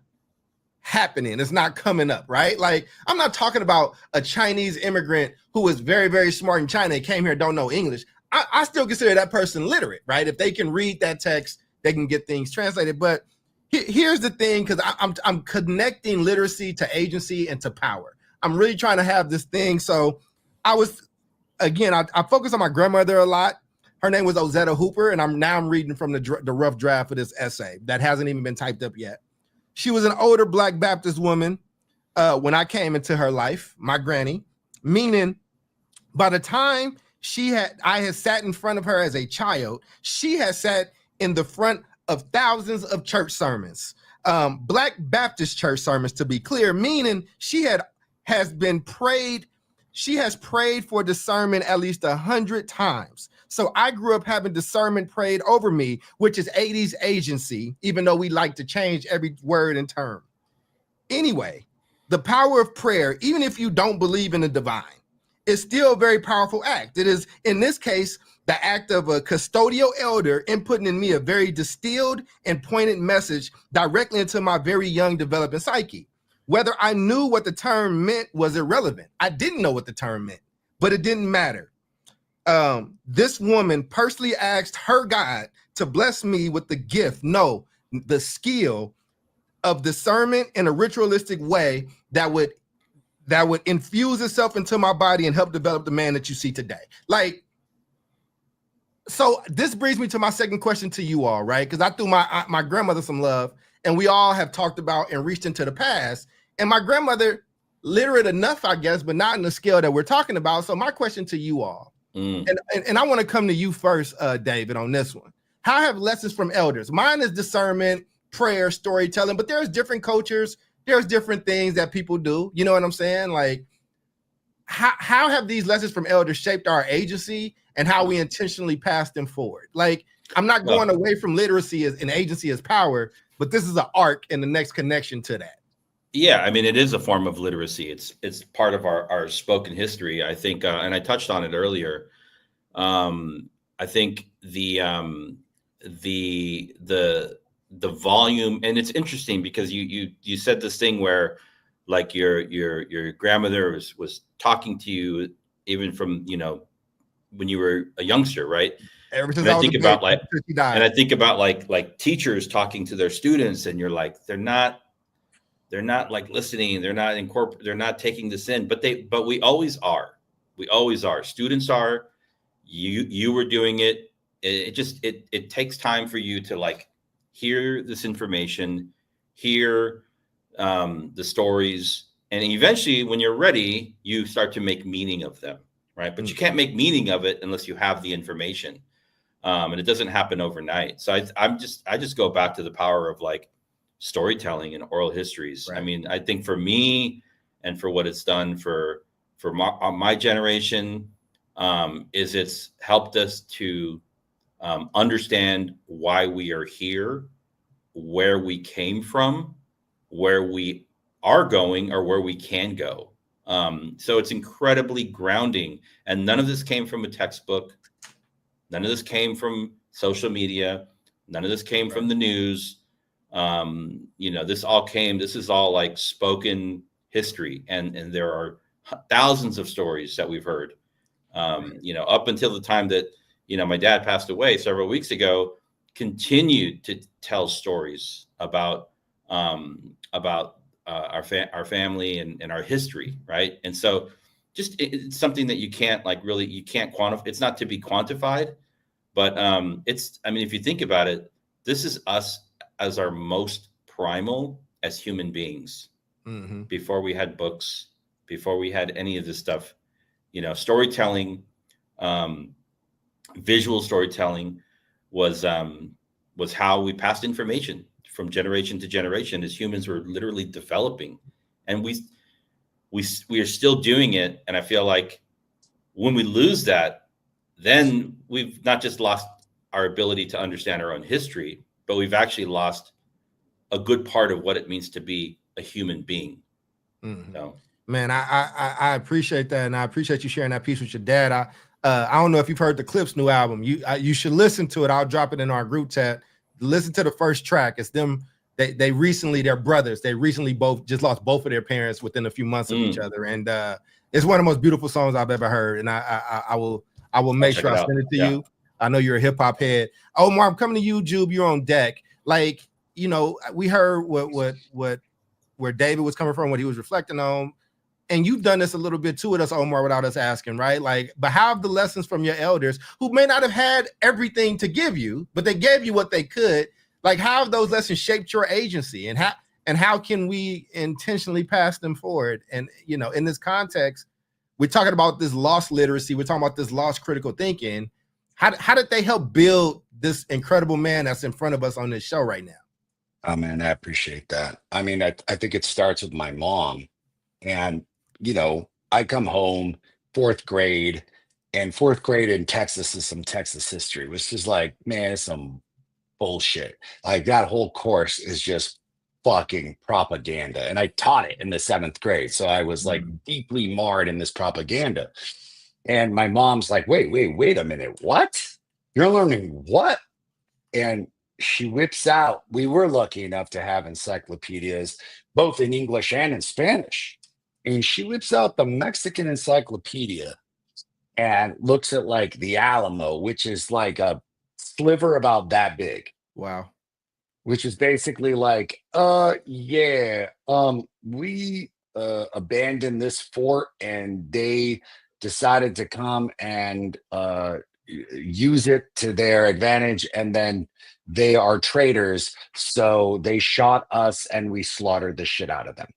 happening. It's not coming up, right? Like, I'm not talking about a Chinese immigrant who was very, very smart in China and came here and don't know English. I still consider that person literate, right? If they can read that text, they can get things translated. But here's the thing, because I'm connecting literacy to agency and to power. I'm really trying to have this thing. So I focus on my grandmother a lot. Her name was Ozetta Hooper, and I'm reading from the rough draft of this essay that hasn't even been typed up yet. She was an older Black Baptist woman when I came into her life, my granny, meaning by the time I had sat in front of her as a child, she had sat in the front of thousands of church sermons, Black Baptist church sermons, to be clear, meaning she has prayed for discernment at least 100 times. So I grew up having discernment prayed over me, which is 80s agency, even though we like to change every word and term. Anyway, the power of prayer, even if you don't believe in the divine, is still a very powerful act. It is, in this case, the act of a custodial elder inputting in me a very distilled and pointed message directly into my very young developing psyche. Whether I knew what the term meant was irrelevant. I didn't know what the term meant, but it didn't matter. This woman personally asked her God to bless me with the gift, the skill of discernment in a ritualistic way that would infuse itself into my body and help develop the man that you see today. Like, so this brings me to my second question to you all, right? Because I threw my grandmother some love, and we all have talked about and reached into the past. And my grandmother, literate enough, I guess, but not in the scale that we're talking about. So my question to you all, and I want to come to you first, David, on this one. How have lessons from elders? Mine is discernment, prayer, storytelling, but there's different cultures. There's different things that people do. You know what I'm saying? Like, how have these lessons from elders shaped our agency and how we intentionally pass them forward? Like, I'm not going away from literacy as an agency as power, but this is an arc and the next connection to that. Yeah, I mean, it is a form of literacy. It's part of our spoken history, I think, and I touched on it earlier. I think the the volume, and it's interesting because you said this thing where like your grandmother was talking to you even from, you know, when you were a youngster, right? Ever since and I I think was a about baby, and I think about like teachers talking to their students, and you're like, they're not like listening, they're not taking this in, but we always are. We always are. Students are. You were doing it. It takes time for you to like hear this information, hear the stories, and eventually when you're ready, you start to make meaning of them, right? But you can't make meaning of it unless you have the information, and it doesn't happen overnight. So I just go back to the power of like storytelling and oral histories. Right. I mean, I think for me and for what it's done for my generation, is it's helped us to understand why we are here, where we came from, where we are going, or where we can go. So it's incredibly grounding, and none of this came from a textbook. None of this came from social media. None of this came from the news. You know, this is all like spoken history, and there are thousands of stories that we've heard. You know, up until the time that, you know, my dad passed away several weeks ago, continued to tell stories about our family and our history, right? And so just it's something that you can't quantify. It's not to be quantified, but it's, I mean, if you think about it, this is us as our most primal as human beings. Before we had books, before we had any of this stuff, you know, storytelling, visual storytelling was how we passed information from generation to generation as humans were literally developing. And we are still doing it. And I feel like when we lose that, then we've not just lost our ability to understand our own history, but we've actually lost a good part of what it means to be a human being. So, man, I appreciate that, and I appreciate you sharing that piece with your dad. I don't know if you've heard the Clipse new album. You should listen to it. I'll drop it in our group chat. Listen to the first track. It's them. They recently, they're brothers. They recently both just lost both of their parents within a few months of each other, and it's one of the most beautiful songs I've ever heard. And I will make sure I send it to you. I know you're a hip hop head. Omar, I'm coming to you, Jube. You're on deck. Like, you know, we heard where David was coming from, what he was reflecting on. And you've done this a little bit too with us, Omar, without us asking, right? Like, but how have the lessons from your elders, who may not have had everything to give you, but they gave you what they could, like, how have those lessons shaped your agency, and how can we intentionally pass them forward? And, you know, in this context, we're talking about this lost literacy, we're talking about this lost critical thinking. How did they help build this incredible man that's in front of us on this show right now? Oh man, I appreciate that. I mean, I think it starts with my mom. And, you know, I come home fourth grade, and fourth grade in Texas is some Texas history, which is like, man, it's some bullshit. Like, that whole course is just fucking propaganda. And I taught it in the seventh grade. So I was like deeply marred in this propaganda. And my mom's like, wait a minute. What? You're learning what? And she whips out, we were lucky enough to have encyclopedias, both in English and in Spanish. And she whips out the Mexican encyclopedia and looks at like the Alamo, which is like a sliver about that big. Wow. Which is basically like, we abandoned this fort, and they decided to come and use it to their advantage, and then they are traitors, so they shot us and we slaughtered the shit out of them.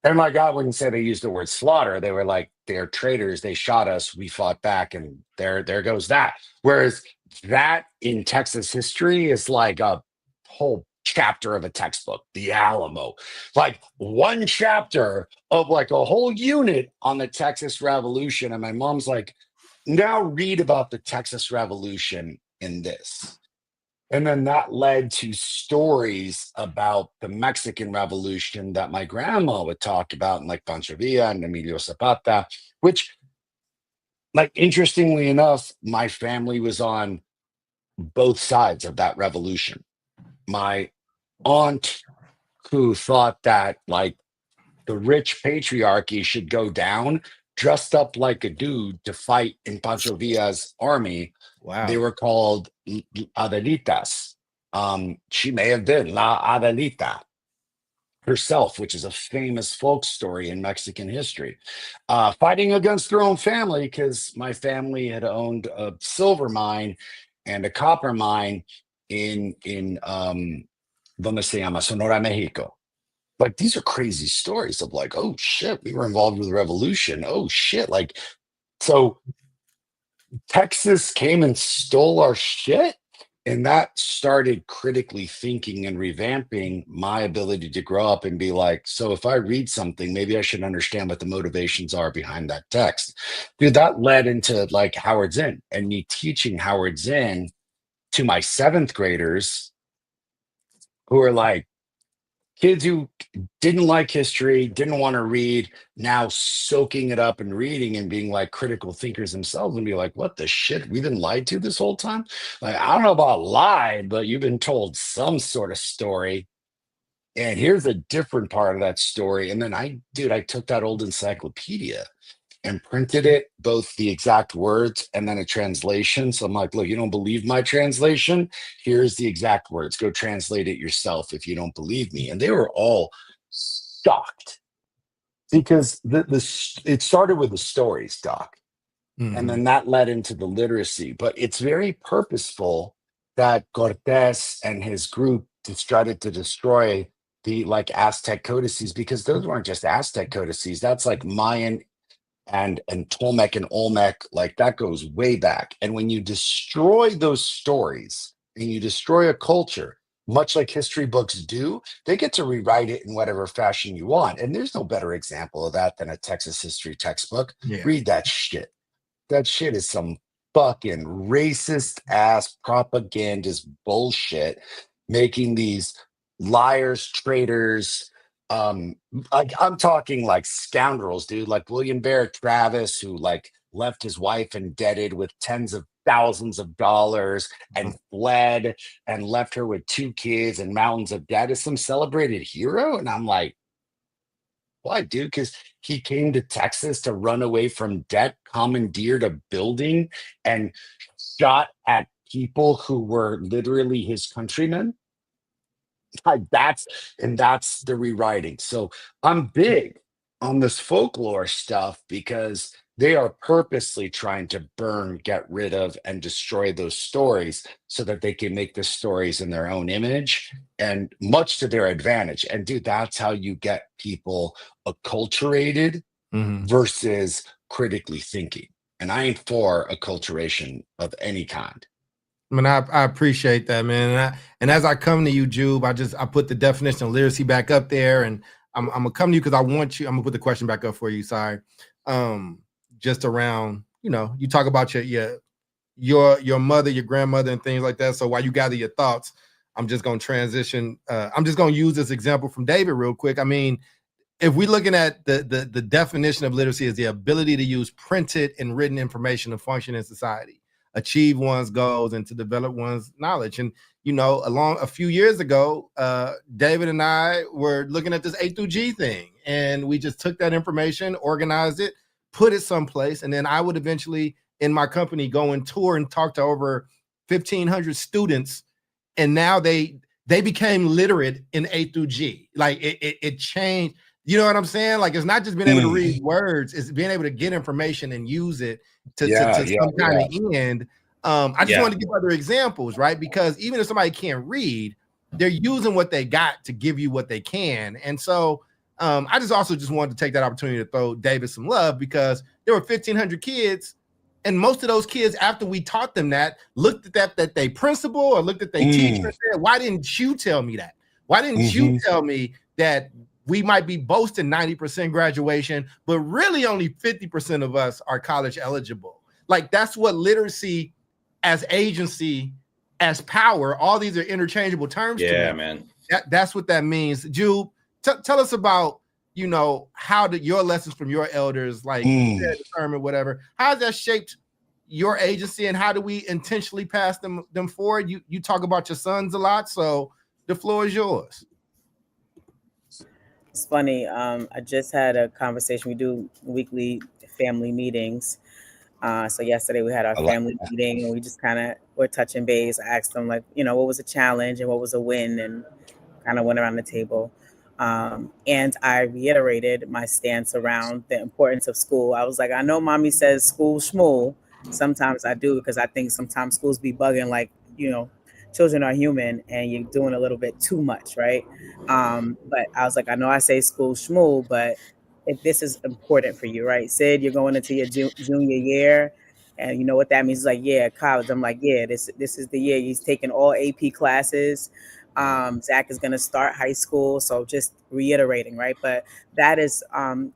And my God wouldn't say they used the word slaughter. They were like, they're traitors, they shot us, we fought back, and there goes that. Whereas that in Texas history is like a whole chapter of a textbook, the Alamo, like one chapter of like a whole unit on the Texas Revolution. And my mom's like, now read about the Texas Revolution in this. And then that led to stories about the Mexican Revolution that my grandma would talk about, and like Pancho Villa and Emilio Zapata, which, like, interestingly enough, my family was on both sides of that revolution. my aunt who thought that like the rich patriarchy should go down, dressed up like a dude to fight in Pancho Villa's army. Wow. They were called Adelitas. She may have been La Adelita herself, which is a famous folk story in Mexican history, fighting against their own family because my family had owned a silver mine and a copper mine in donde se llama Sonora, Mexico. Like these are crazy stories of like, oh shit, we were involved with the revolution. Oh shit, like so Texas came and stole our shit. And that started critically thinking and revamping my ability to grow up and be like, so if I read something, maybe I should understand what the motivations are behind that text. Dude, that led into like Howard Zinn and me teaching Howard Zinn to my 7th graders who are like kids who didn't like history, didn't want to read, now soaking it up and reading and being like critical thinkers themselves and be like, what the shit? We've been lied to this whole time? Like, I don't know about lied, but you've been told some sort of story. And here's a different part of that story. And then I took that old encyclopedia and printed it, both the exact words and then a translation. So I'm like, look, you don't believe my translation? Here's the exact words. Go translate it yourself if you don't believe me. And they were all shocked because it started with the stories, Doc. Mm-hmm. And then that led into the literacy. But it's very purposeful that Cortés and his group started to destroy the like Aztec codices, because those weren't just Aztec codices. That's like Mayan and Tolmec and Olmec, like that goes way back. And when you destroy those stories and you destroy a culture, much like history books do, they get to rewrite it in whatever fashion you want. And there's no better example of that than a Texas history textbook. Yeah. Read that shit. That shit is some fucking racist ass propagandist bullshit, making these liars, traitors, like I'm talking like scoundrels, dude, like William Barrett Travis, who like left his wife indebted with tens of thousands of dollars and fled and left her with 2 kids and mountains of debt, is some celebrated hero. And I'm like, why, dude? Because he came to Texas to run away from debt, commandeered a building, and shot at people who were literally his countrymen. That's the rewriting. So I'm big on this folklore stuff because they are purposely trying to burn, get rid of, and destroy those stories so that they can make the stories in their own image and much to their advantage. And dude, that's how you get people acculturated versus critically thinking. And I ain't for acculturation of any kind. I mean, I appreciate that, man. And as I come to you, Jube, I put the definition of literacy back up there, and I'm gonna come to you because I want you. I'm gonna put the question back up for you. Sorry, just around, you talk about your mother, your grandmother, and things like that. So while you gather your thoughts, I'm just gonna transition. I'm just gonna use this example from David real quick. I mean, if we're looking at the definition of literacy is the ability to use printed and written information to function in society, achieve one's goals, and to develop one's knowledge. And, along a few years ago, David and I were looking at this A through G thing, and we just took that information, organized it, put it someplace, and then I would eventually, in my company, go and tour and talk to over 1,500 students, and now they became literate in A through G. Like it changed. You know what I'm saying? Like, it's not just being able to read words, it's being able to get information and use it to some kind of end. I just wanted to give other examples, right? Because even if somebody can't read, they're using what they got to give you what they can. And so I just wanted to take that opportunity to throw David some love, because there were 1,500 kids, and most of those kids, after we taught them that, looked at that they principal or looked at their teacher and said, why didn't you tell me that? Why didn't you tell me that we might be boasting 90% graduation, but really only 50% of us are college eligible? Like, that's what literacy as agency, as power, all these are interchangeable terms. Yeah, man. That's what that means. Jude, tell us about, how did your lessons from your elders, like determine whatever, how has that shaped your agency, and how do we intentionally pass them forward? You talk about your sons a lot. So The floor is yours. It's funny. I just had a conversation. We do weekly family meetings. So yesterday we had our family meeting, and we just kind of were touching base. I asked them, like, what was a challenge and what was a win, and kind of went around the table. And I reiterated my stance around the importance of school. I was like, I know mommy says school schmool. Sometimes I do, because I think sometimes schools be bugging, like, children are human and you're doing a little bit too much, right? But I was like, I know I say school schmool, but if this is important for you, right? Sid, you're going into your junior year, and you know what that means. He's like, yeah, college. I'm like, yeah, this is the year. He's taking all AP classes. Zach is going to start high school. So just reiterating, right? But that is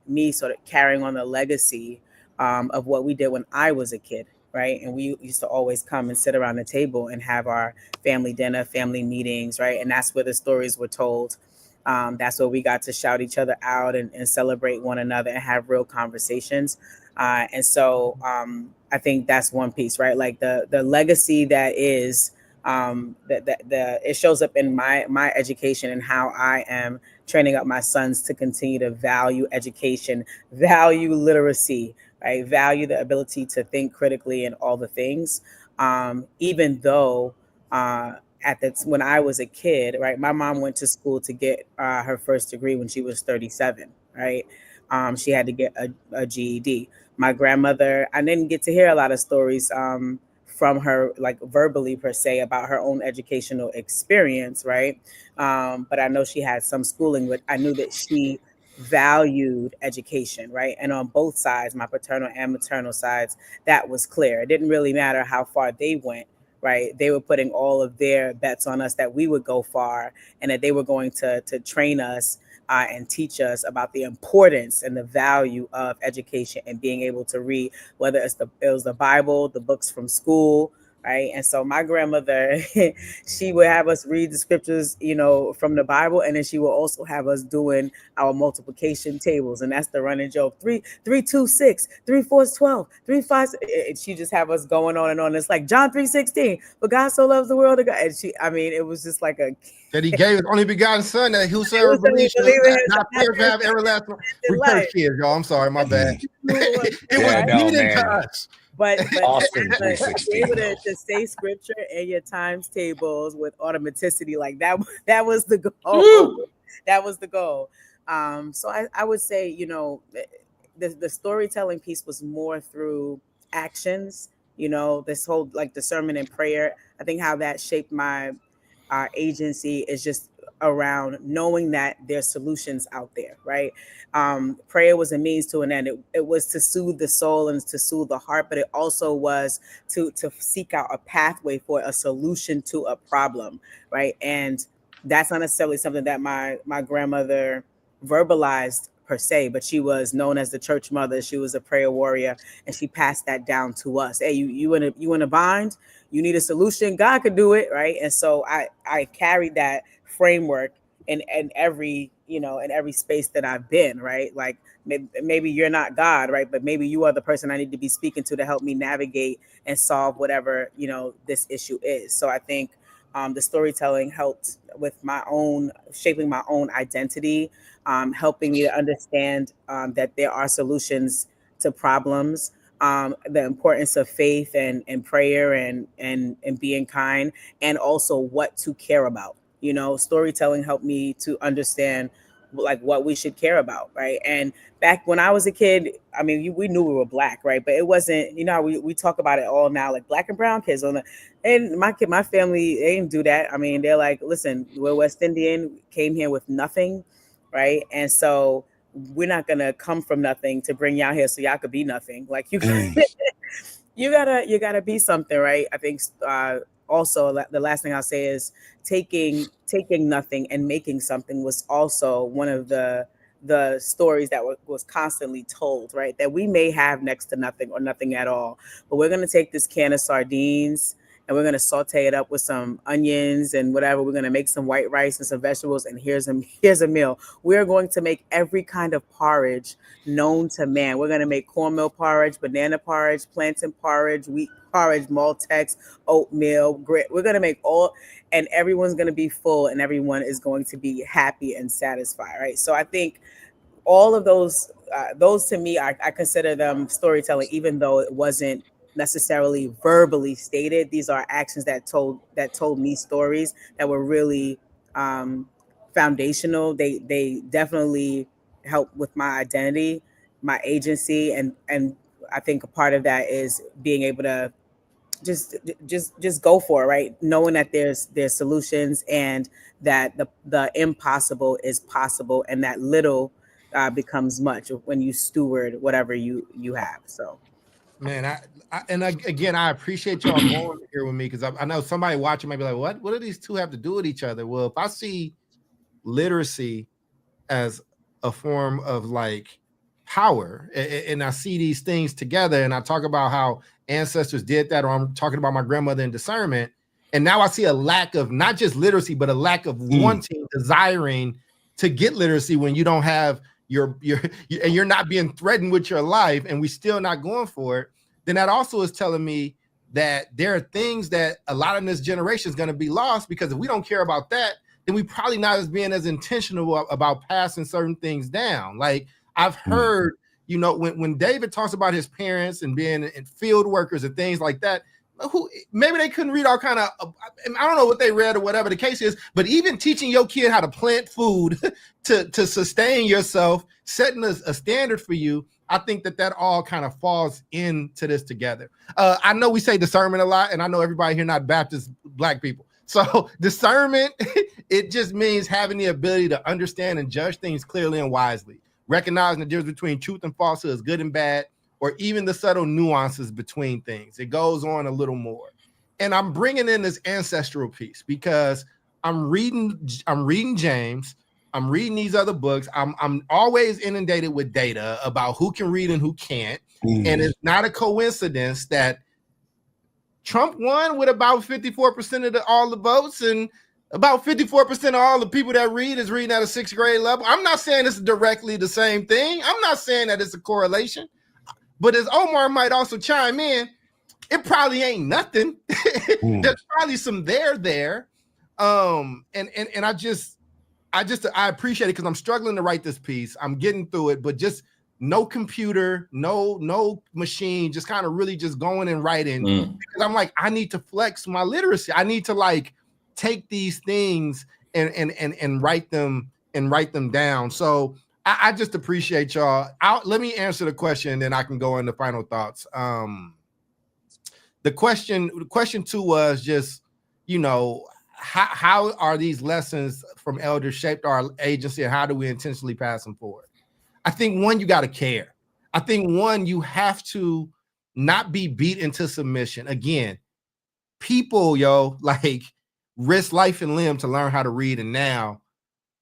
me sort of carrying on the legacy of what we did when I was a kid, right? And we used to always come and sit around the table and have our family dinner, family meetings, right? And that's where the stories were told. That's where we got to shout each other out and celebrate one another and have real conversations. And so I think that's one piece, right? Like the legacy that is it shows up in my education and how I am training up my sons to continue to value education, value literacy, right? Value the ability to think critically and all the things. Even though when I was a kid, right, my mom went to school to get her first degree when she was 37, right? She had to get a GED. My grandmother, I didn't get to hear a lot of stories from her, like verbally per se, about her own educational experience, right? But I know she had some schooling, but I knew that she valued education, right? And on both sides, my paternal and maternal sides, that was clear. It didn't really matter how far they went, right? They were putting all of their bets on us that we would go far and that they were going to train us and teach us about the importance and the value of education and being able to read, whether it was the Bible, the books from school, right? And so my grandmother, she would have us read the scriptures, from the Bible, and then she will also have us doing our multiplication tables, and that's the running joke: 3, 2, 6, 3, 4 is 12, 3, 5. And she just have us going on and on. It's like John 3:16, but God so loves the world, and it was just like that he gave his only begotten son, that whosoever believes not perish but have everlasting life. Y'all, I'm sorry, my bad. It was needed to us. But Austin, to be able to say scripture and your times tables with automaticity like that was the goal. Woo! That was the goal. So I would say, the storytelling piece was more through actions, this whole like discernment and prayer. I think how that shaped my agency is just around knowing that there's solutions out there, right? Prayer was a means to an end. It was to soothe the soul and to soothe the heart, but it also was to seek out a pathway for a solution to a problem, right? And that's not necessarily something that my grandmother verbalized per se, but she was known as the church mother. She was a prayer warrior, and she passed that down to us. Hey, you in a bind? You need a solution? God could do it, right? And so I carried that framework in every in every space that I've been, right? Like maybe you're not God, right? But maybe you are the person I need to be speaking to help me navigate and solve whatever this issue is. So I think the storytelling helped with shaping my own identity, helping me to understand that there are solutions to problems. The importance of faith and prayer and being kind, and also what to care about. Storytelling helped me to understand like what we should care about, right? And back when I was a kid, I mean, we knew we were Black, right? But it wasn't, we talk about it all now, like Black and brown kids and my family, they didn't do that. I mean, they're like, listen, we're West Indian, came here with nothing, right? And so we're not gonna come from nothing to bring y'all here so y'all could be nothing. Like you gotta be something, right? I think also the last thing I'll say is taking nothing and making something was also one of the stories that was constantly told, right? That we may have next to nothing or nothing at all, but we're gonna take this can of sardines and we're going to saute it up with some onions and whatever. We're going to make some white rice and some vegetables, and here's a meal. We're going to make every kind of porridge known to man. We're going to make cornmeal porridge, banana porridge, plantain porridge, wheat porridge, Maltex, oatmeal, grit. We're going to make and everyone's going to be full and everyone is going to be happy and satisfied, right? So I think all of those to me, I consider them storytelling, even though it wasn't necessarily verbally stated. These are actions that told me stories that were really foundational. They definitely help with my identity, my agency, and I think a part of that is being able to just go for it, right? Knowing that there's solutions and that the impossible is possible, and that little becomes much when you steward whatever you have. So, man, again, I appreciate y'all going here with me, because I know somebody watching might be like, what do these two have to do with each other? Well, if I see literacy as a form of like power, and I see these things together, and I talk about how ancestors did that, or I'm talking about my grandmother and discernment, and now I see a lack of not just literacy, but a lack of wanting, desiring to get literacy when you don't have and you're not being threatened with your life, and we still not going for it, then that also is telling me that there are things that a lot of this generation is going to be lost, because if we don't care about that, then we probably not being as intentional about passing certain things down. Like I've heard, when David talks about his parents and being in field workers and things like that, who maybe they couldn't read all kind of, I don't know what they read or whatever the case is, but even teaching your kid how to plant food to sustain yourself, setting a standard for you, I think that all kind of falls into this together. I know we say discernment a lot, and I know everybody here not Baptist Black people. So discernment, it just means having the ability to understand and judge things clearly and wisely, recognizing the difference between truth and falsehood is good and bad, or even the subtle nuances between things. It goes on a little more. And I'm bringing in this ancestral piece because I'm reading James, I'm reading these other books. I'm always inundated with data about who can read and who can't. And it's not a coincidence that Trump won with about 54% of all the votes, and about 54% of all the people that read is reading at a 6th grade level. I'm not saying it's directly the same thing. I'm not saying that it's a correlation. But as Omar might also chime in, it probably ain't nothing. There's probably some there. And I appreciate it, because I'm struggling to write this piece. I'm getting through it, but just no computer, no machine, just kind of really just going and writing, because I'm like, I need to flex my literacy. I need to like take these things and write them down. So I just appreciate y'all. Let me answer the question, and then I can go into final thoughts. The question 2 was just, how are these lessons from elders shaped our agency, and how do we intentionally pass them forward? I think one, you got to care. I think one, you have to not be beat into submission. Again, people, like risk life and limb to learn how to read, and now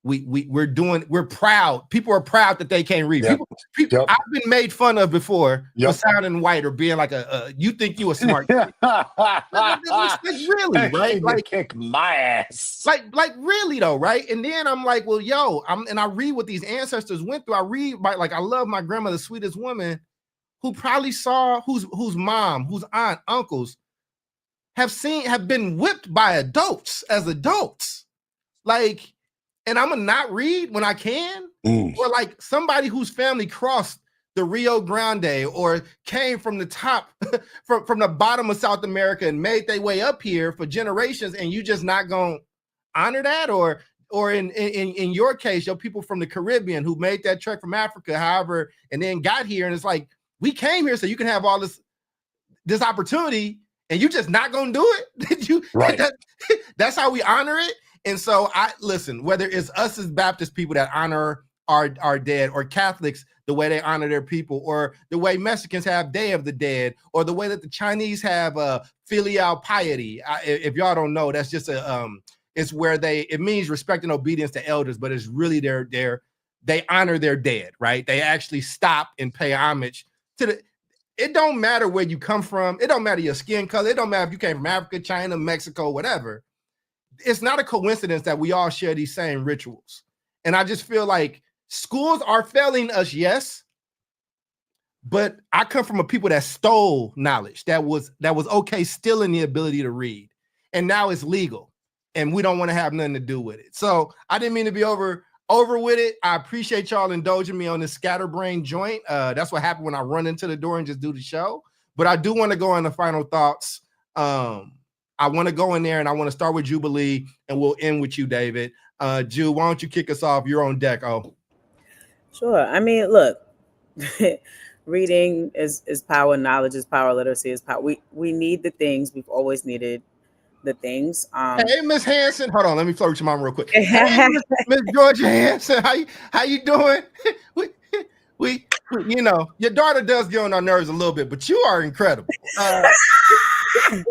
we're proud. People are proud that they can't read. Yep. People I've been made fun of before for sounding white or being like you think you a smart kid. like, really, right? Like kick my ass. Like really though, right? And then I'm like, well, and I read what these ancestors went through. I read I love my grandma, the sweetest woman, who probably saw whose mom, whose aunt, uncles have been whipped by adults as adults. Like, and I'm gonna not read when I can, or like somebody whose family crossed the Rio Grande or came from the top, from the bottom of South America and made their way up here for generations, and you just not gonna honor that, or in your case, your people from the Caribbean who made that trek from Africa, however, and then got here, and it's like, we came here so you can have all this opportunity, and you just not gonna do it. Right. That's how we honor it. And so listen, whether it's us as Baptist people that honor our dead, or Catholics the way they honor their people, or the way Mexicans have Day of the Dead, or the way that the Chinese have filial piety. If y'all don't know, that's just it's where it means respect and obedience to elders, but it's really they honor their dead, right? They actually stop and pay homage to it don't matter where you come from. It don't matter your skin color. It don't matter if you came from Africa, China, Mexico, whatever. It's not a coincidence that we all share these same rituals. And I just feel like schools are failing us, yes, but I come from a people that stole knowledge, that was okay stealing the ability to read, and now it's legal, and we don't want to have nothing to do with it. So I didn't mean to be over with it. I appreciate y'all indulging me on this scatterbrain joint. That's what happened when I run into the door and just do the show. But I do want to go on the final thoughts. I want to go in there and I want to start with Jubilee and we'll end with you, David. Ju, why don't you kick us off? You're on deck. Oh, sure. I mean, look, reading is power, knowledge is power, literacy is power. We need the things we've always needed. The things. Hey, Miss Hanson. Hold on, let me flirt with your mom real quick. Hey, Miss Georgia Hanson, how you doing? we you know, your daughter does get on our nerves a little bit, but you are incredible. Hi,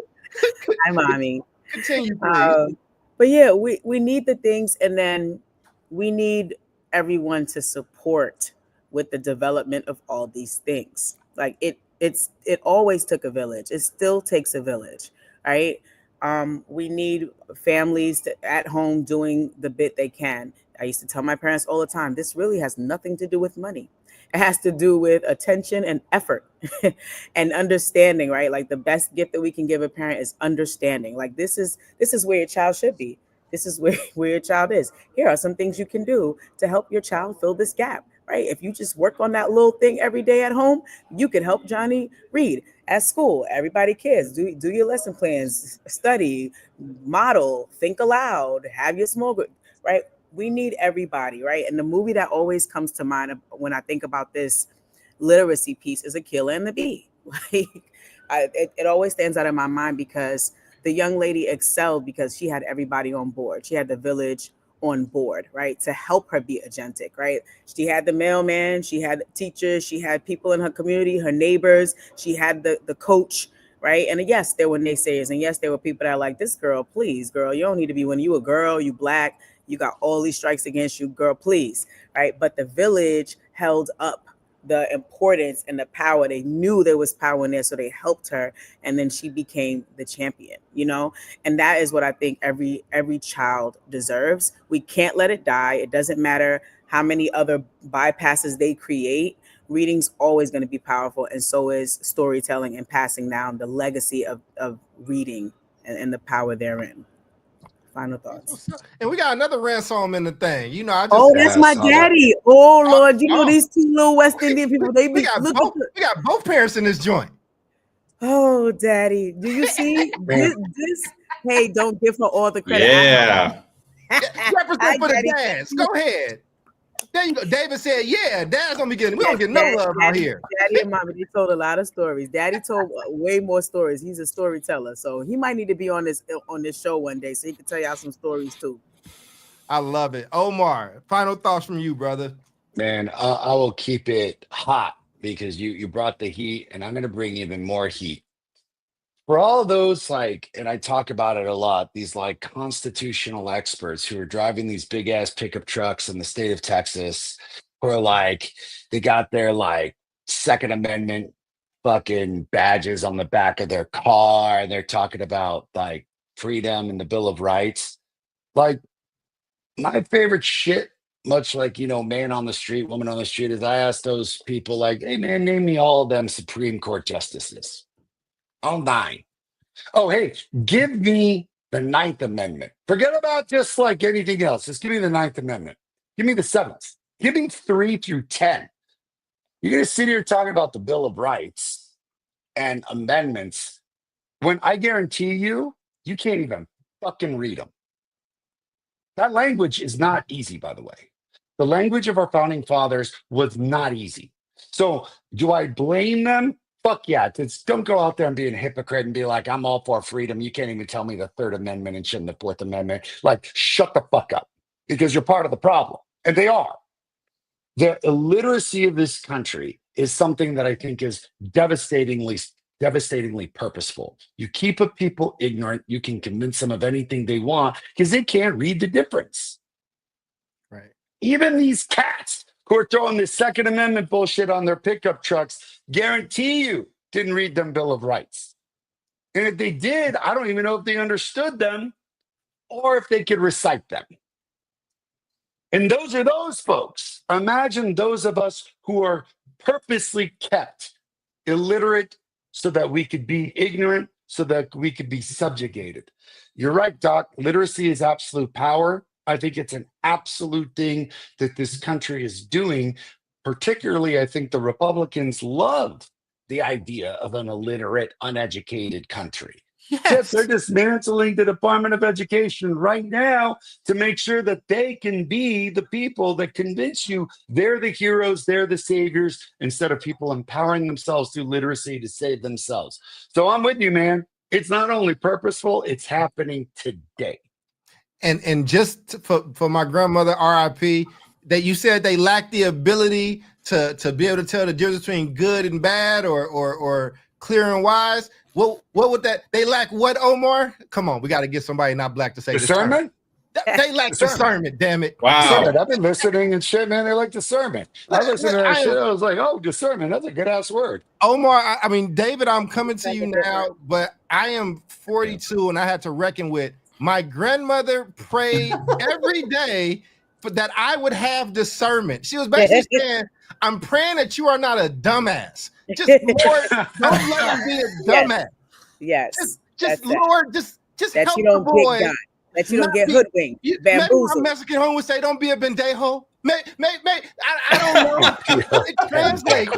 mommy. Continue, please. But yeah, we need the things, and then we need everyone to support with the development of all these things. Like it always took a village. It still takes a village, right? We need families at home doing the bit they can. I used to tell my parents all the time, this really has nothing to do with money. It has to do with attention and effort and understanding, right? Like the best gift that we can give a parent is understanding. Like this is where your child should be. This is where your child is. Here are some things you can do to help your child fill this gap, right? If you just work on that little thing every day at home, you can help Johnny read. At school, everybody cares. Do your lesson plans, study, model, think aloud, have your small group, right? We need everybody, right? And the movie that always comes to mind when I think about this literacy piece is Akeelah and the Bee. Like, it always stands out in my mind because the young lady excelled because she had everybody on board. She had the village on board, right, to help her be agentic, right? She had the mailman, she had teachers, she had people in her community, her neighbors, she had the coach, right? And yes, there were naysayers, and yes, there were people that are like, this girl, please, girl, you don't need to be, when you a girl, you black, you got all these strikes against you, girl, please, right? But the village held up the importance and the power. They knew there was power in there, so they helped her, and then she became the champion, you know? And that is what I think every child deserves. We can't let it die. It doesn't matter how many other bypasses they create. Reading's always going to be powerful, and so is storytelling and passing down the legacy of reading and the power therein. Final thoughts. And we got another ransom in the thing. You know, I just that's my daddy. Oh Lord, you know these two little West Indian people. We got both parents in this joint. Oh, daddy. Do you see this? Hey, don't give her all the credit. Yeah. Represent for the dads. Go ahead. There you go. David said, yeah, dad's gonna be getting, we don't get no love out here. Daddy and mommy, they told a lot of stories. Daddy told way more stories. He's a storyteller. So he might need to be on this show one day so he can tell y'all some stories too. I love it. Omar, final thoughts from you, brother. Man, I will keep it hot because you brought the heat, and I'm gonna bring even more heat. For all those, like, and I talk about it a lot, these like constitutional experts who are driving these big ass pickup trucks in the state of Texas, who are like, they got their like Second Amendment fucking badges on the back of their car, and they're talking about like freedom and the Bill of Rights. Like, my favorite shit, much like, you know, man on the street, woman on the street, is I ask those people, like, hey man, name me all of them Supreme Court justices. All 9. Oh, hey, give me the 9th Amendment. Forget about just like anything else. Just give me the 9th Amendment. Give me the 7th. Give me 3 through 10. You're going to sit here talking about the Bill of Rights and amendments when I guarantee you, you can't even fucking read them. That language is not easy, by the way. The language of our founding fathers was not easy. So do I blame them? Fuck yeah. Don't go out there and be a hypocrite and be like, I'm all for freedom. You can't even tell me the 3rd Amendment and shouldn't the 4th Amendment. Like, shut the fuck up, because you're part of the problem. And they are. The illiteracy of this country is something that I think is devastatingly purposeful. You keep people ignorant, you can convince them of anything they want because they can't read the difference. Right. Even these cats who are throwing this Second Amendment bullshit on their pickup trucks, guarantee you didn't read them Bill of Rights. And if they did, I don't even know if they understood them or if they could recite them. And those are those folks. Imagine those of us who are purposely kept illiterate so that we could be ignorant, so that we could be subjugated. You're right, Doc. Literacy is absolute power. I think it's an absolute thing that this country is doing. Particularly, I think the Republicans love the idea of an illiterate, uneducated country. Yes, they're dismantling the Department of Education right now to make sure that they can be the people that convince you they're the heroes, they're the saviors, instead of people empowering themselves through literacy to save themselves. So I'm with you, man. It's not only purposeful, it's happening today. And just for my grandmother, RIP, that you said they lack the ability to be able to tell the difference between good and bad or clear and wise. What would that? They lack what, Omar? Come on, we got to get somebody not black to say discernment. They lack discernment. Damn it! Wow, discernment. I've been listening and shit, man. They like discernment. I listened to that shit. I was like, oh, discernment. That's a good ass word. Omar, I mean, David, I'm coming to you now, but I am 42 and I had to reckon with my grandmother prayed every day for that I would have discernment. She was basically saying, I'm praying that you are not a dumbass. Just Lord, don't let him be a dumbass. Yes. Just Lord, just that help you don't the boy. get got, that you don't get hoodwinked, bamboozled. My Mexican home would say, "Don't be a bendejo." I don't know. It translates.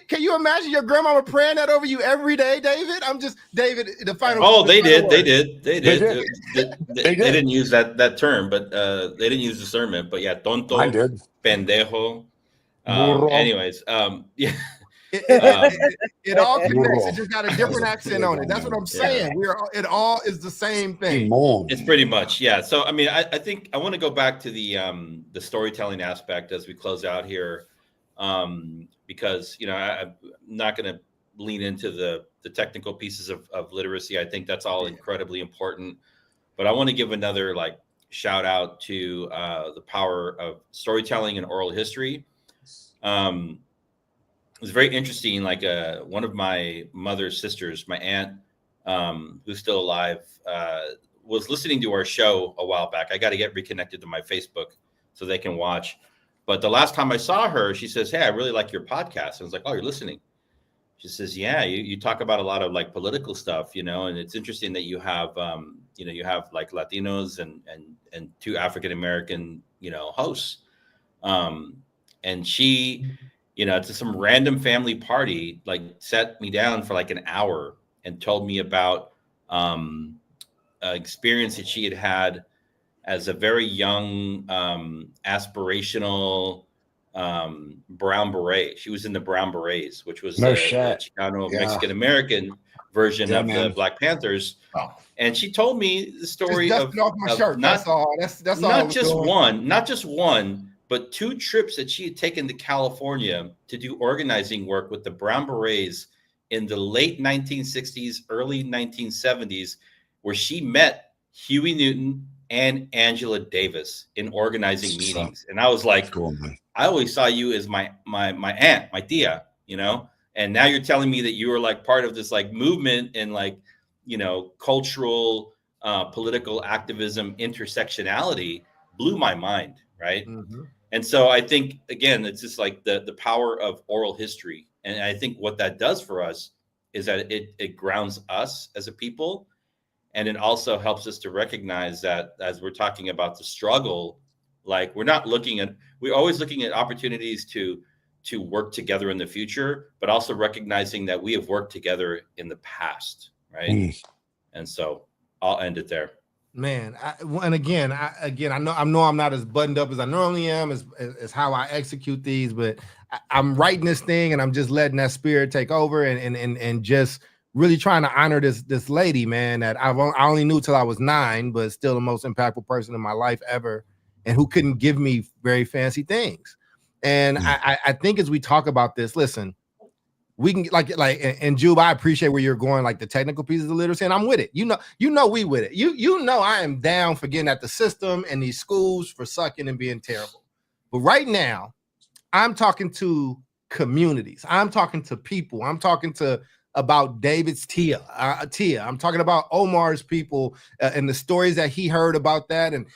Can you imagine your grandmama praying that over you every day, David? I'm just David. The final. Oh, they did. They didn't use that term, but they didn't use discernment. But yeah, tonto, pendejo. Anyways, yeah. It all connects. It just got a different accent on it. That's what I'm saying. It all is the same thing. It's pretty much, yeah. So I mean, I think I want to go back to the storytelling aspect as we close out here, because I'm not going to lean into the technical pieces of literacy. I think that's all incredibly important, but I want to give another shout out to the power of storytelling and oral history. It was very interesting. One of my mother's sisters, my aunt, who's still alive, was listening to our show a while back. I got to get reconnected to my Facebook so they can watch. But the last time I saw her, she says, "Hey, I really like your podcast." I was like, "Oh, you're listening?" She says, "Yeah, you talk about a lot of political stuff, and it's interesting that you have, you have Latinos and two African American, hosts." And she, to some random family party, sat me down for an hour and told me about experience that she had as a very young, aspirational Brown Beret. She was in the Brown Berets, which was the Chicano Mexican American version of the Black Panthers. Oh. And she told me the story of my shirt. That's all. That's not just one, but two trips that she had taken to California to do organizing work with the Brown Berets in the late 1960s, early 1970s, where she met Huey Newton and Angela Davis in organizing meetings. And I was like, cool, I always saw you as my aunt, my tia, and now you're telling me that you were part of this movement and cultural, political activism, intersectionality blew my mind. Right. Mm-hmm. And so I think, again, it's just the power of oral history. And I think what that does for us is that it grounds us as a people. And it also helps us to recognize that as we're talking about the struggle, we're always looking at opportunities to work together in the future, but also recognizing that we have worked together in the past. Right. And so I'll end it there. Man, I know I'm not as buttoned up as I normally am as how I execute these, but I'm writing this thing and I'm just letting that spirit take over and just really trying to honor this lady, man, that I only knew till I was 9, but still the most impactful person in my life ever, and who couldn't give me very fancy things. And I think as we talk about this, listen, we can and Jube, I appreciate where you're going, the technical pieces of literacy, and I'm with it. We with it. You know I am down for getting at the system and these schools for sucking and being terrible. But right now, I'm talking to communities. I'm talking to people. I'm talking about David's Tia. I'm talking about Omar's people and the stories that he heard about that and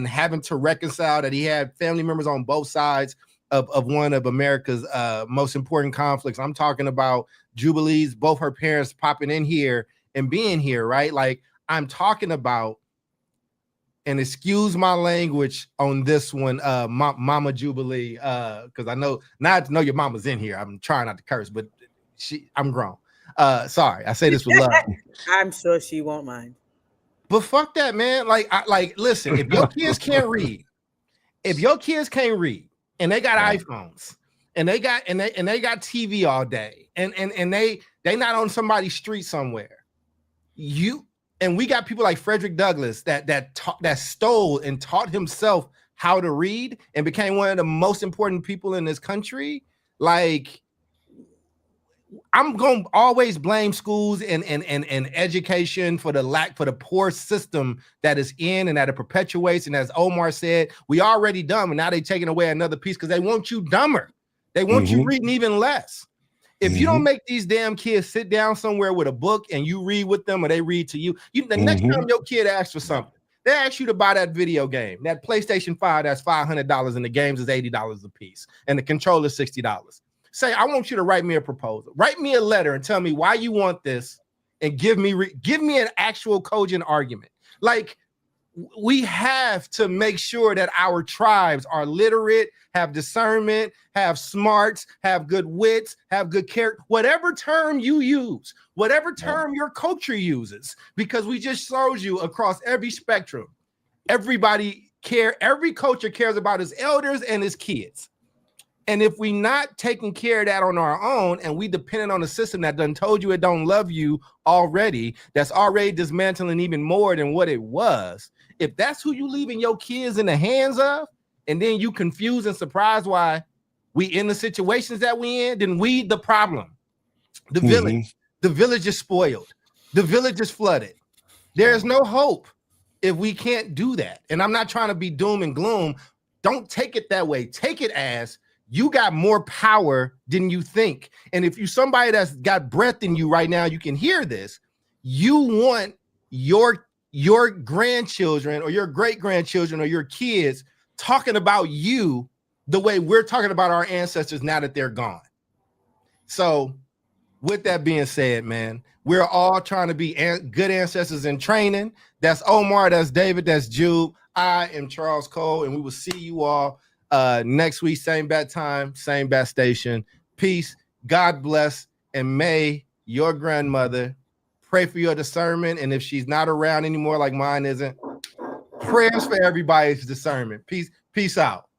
having to reconcile that he had family members on both sides. of one of America's most important conflicts. I'm talking about Jubilee's, both her parents popping in here and being here, right? Like I'm talking about, and excuse my language on this one, Mama Jubilee, because I know your mama's in here. I'm trying not to curse, but I'm grown. Sorry, I say this with love. I'm sure she won't mind. But fuck that, man. Listen, if your kids can't read, and they got iPhones, and they got TV all day, and they not on somebody's street somewhere, and we got people like Frederick Douglass that stole and taught himself how to read and became one of the most important people in this country. Like, I'm going to always blame schools and education for the poor system that is in and that it perpetuates. And as Omar said, we already dumb, and now they're taking away another piece because they want you dumber. They want you reading even less. If you don't make these damn kids sit down somewhere with a book and you read with them or they read to you, the next time your kid asks for something, they ask you to buy that video game, that PlayStation 5 that's $500 and the games is $80 a piece and the controller is $60. Say, I want you to write me a proposal. Write me a letter and tell me why you want this and give me an actual cogent argument. Like, we have to make sure that our tribes are literate, have discernment, have smarts, have good wits, have good character, whatever term you use, whatever term your culture uses, because we just showed you across every spectrum. Every culture cares about his elders and his kids. And if we not taking care of that on our own, and we dependent on a system that done told you it don't love you already, that's already dismantling even more than what it was. If that's who you leaving your kids in the hands of, and then you confused and surprised why we in the situations that we in, then we the problem. The village is spoiled. The village is flooded. There's no hope if we can't do that. And I'm not trying to be doom and gloom. Don't take it that way. Take it as you got more power than you think. And if you somebody that's got breath in you right now, you can hear this. You want your grandchildren or your great-grandchildren or your kids talking about you the way we're talking about our ancestors now that they're gone. So with that being said, man, we're all trying to be good ancestors in training. That's Omar, that's David, that's Jude. I am Charles Cole, and we will see you all next week, same bat time, same bat station. Peace, God bless, and may your grandmother pray for your discernment. And if she's not around anymore, like mine isn't, prayers for everybody's discernment. Peace out.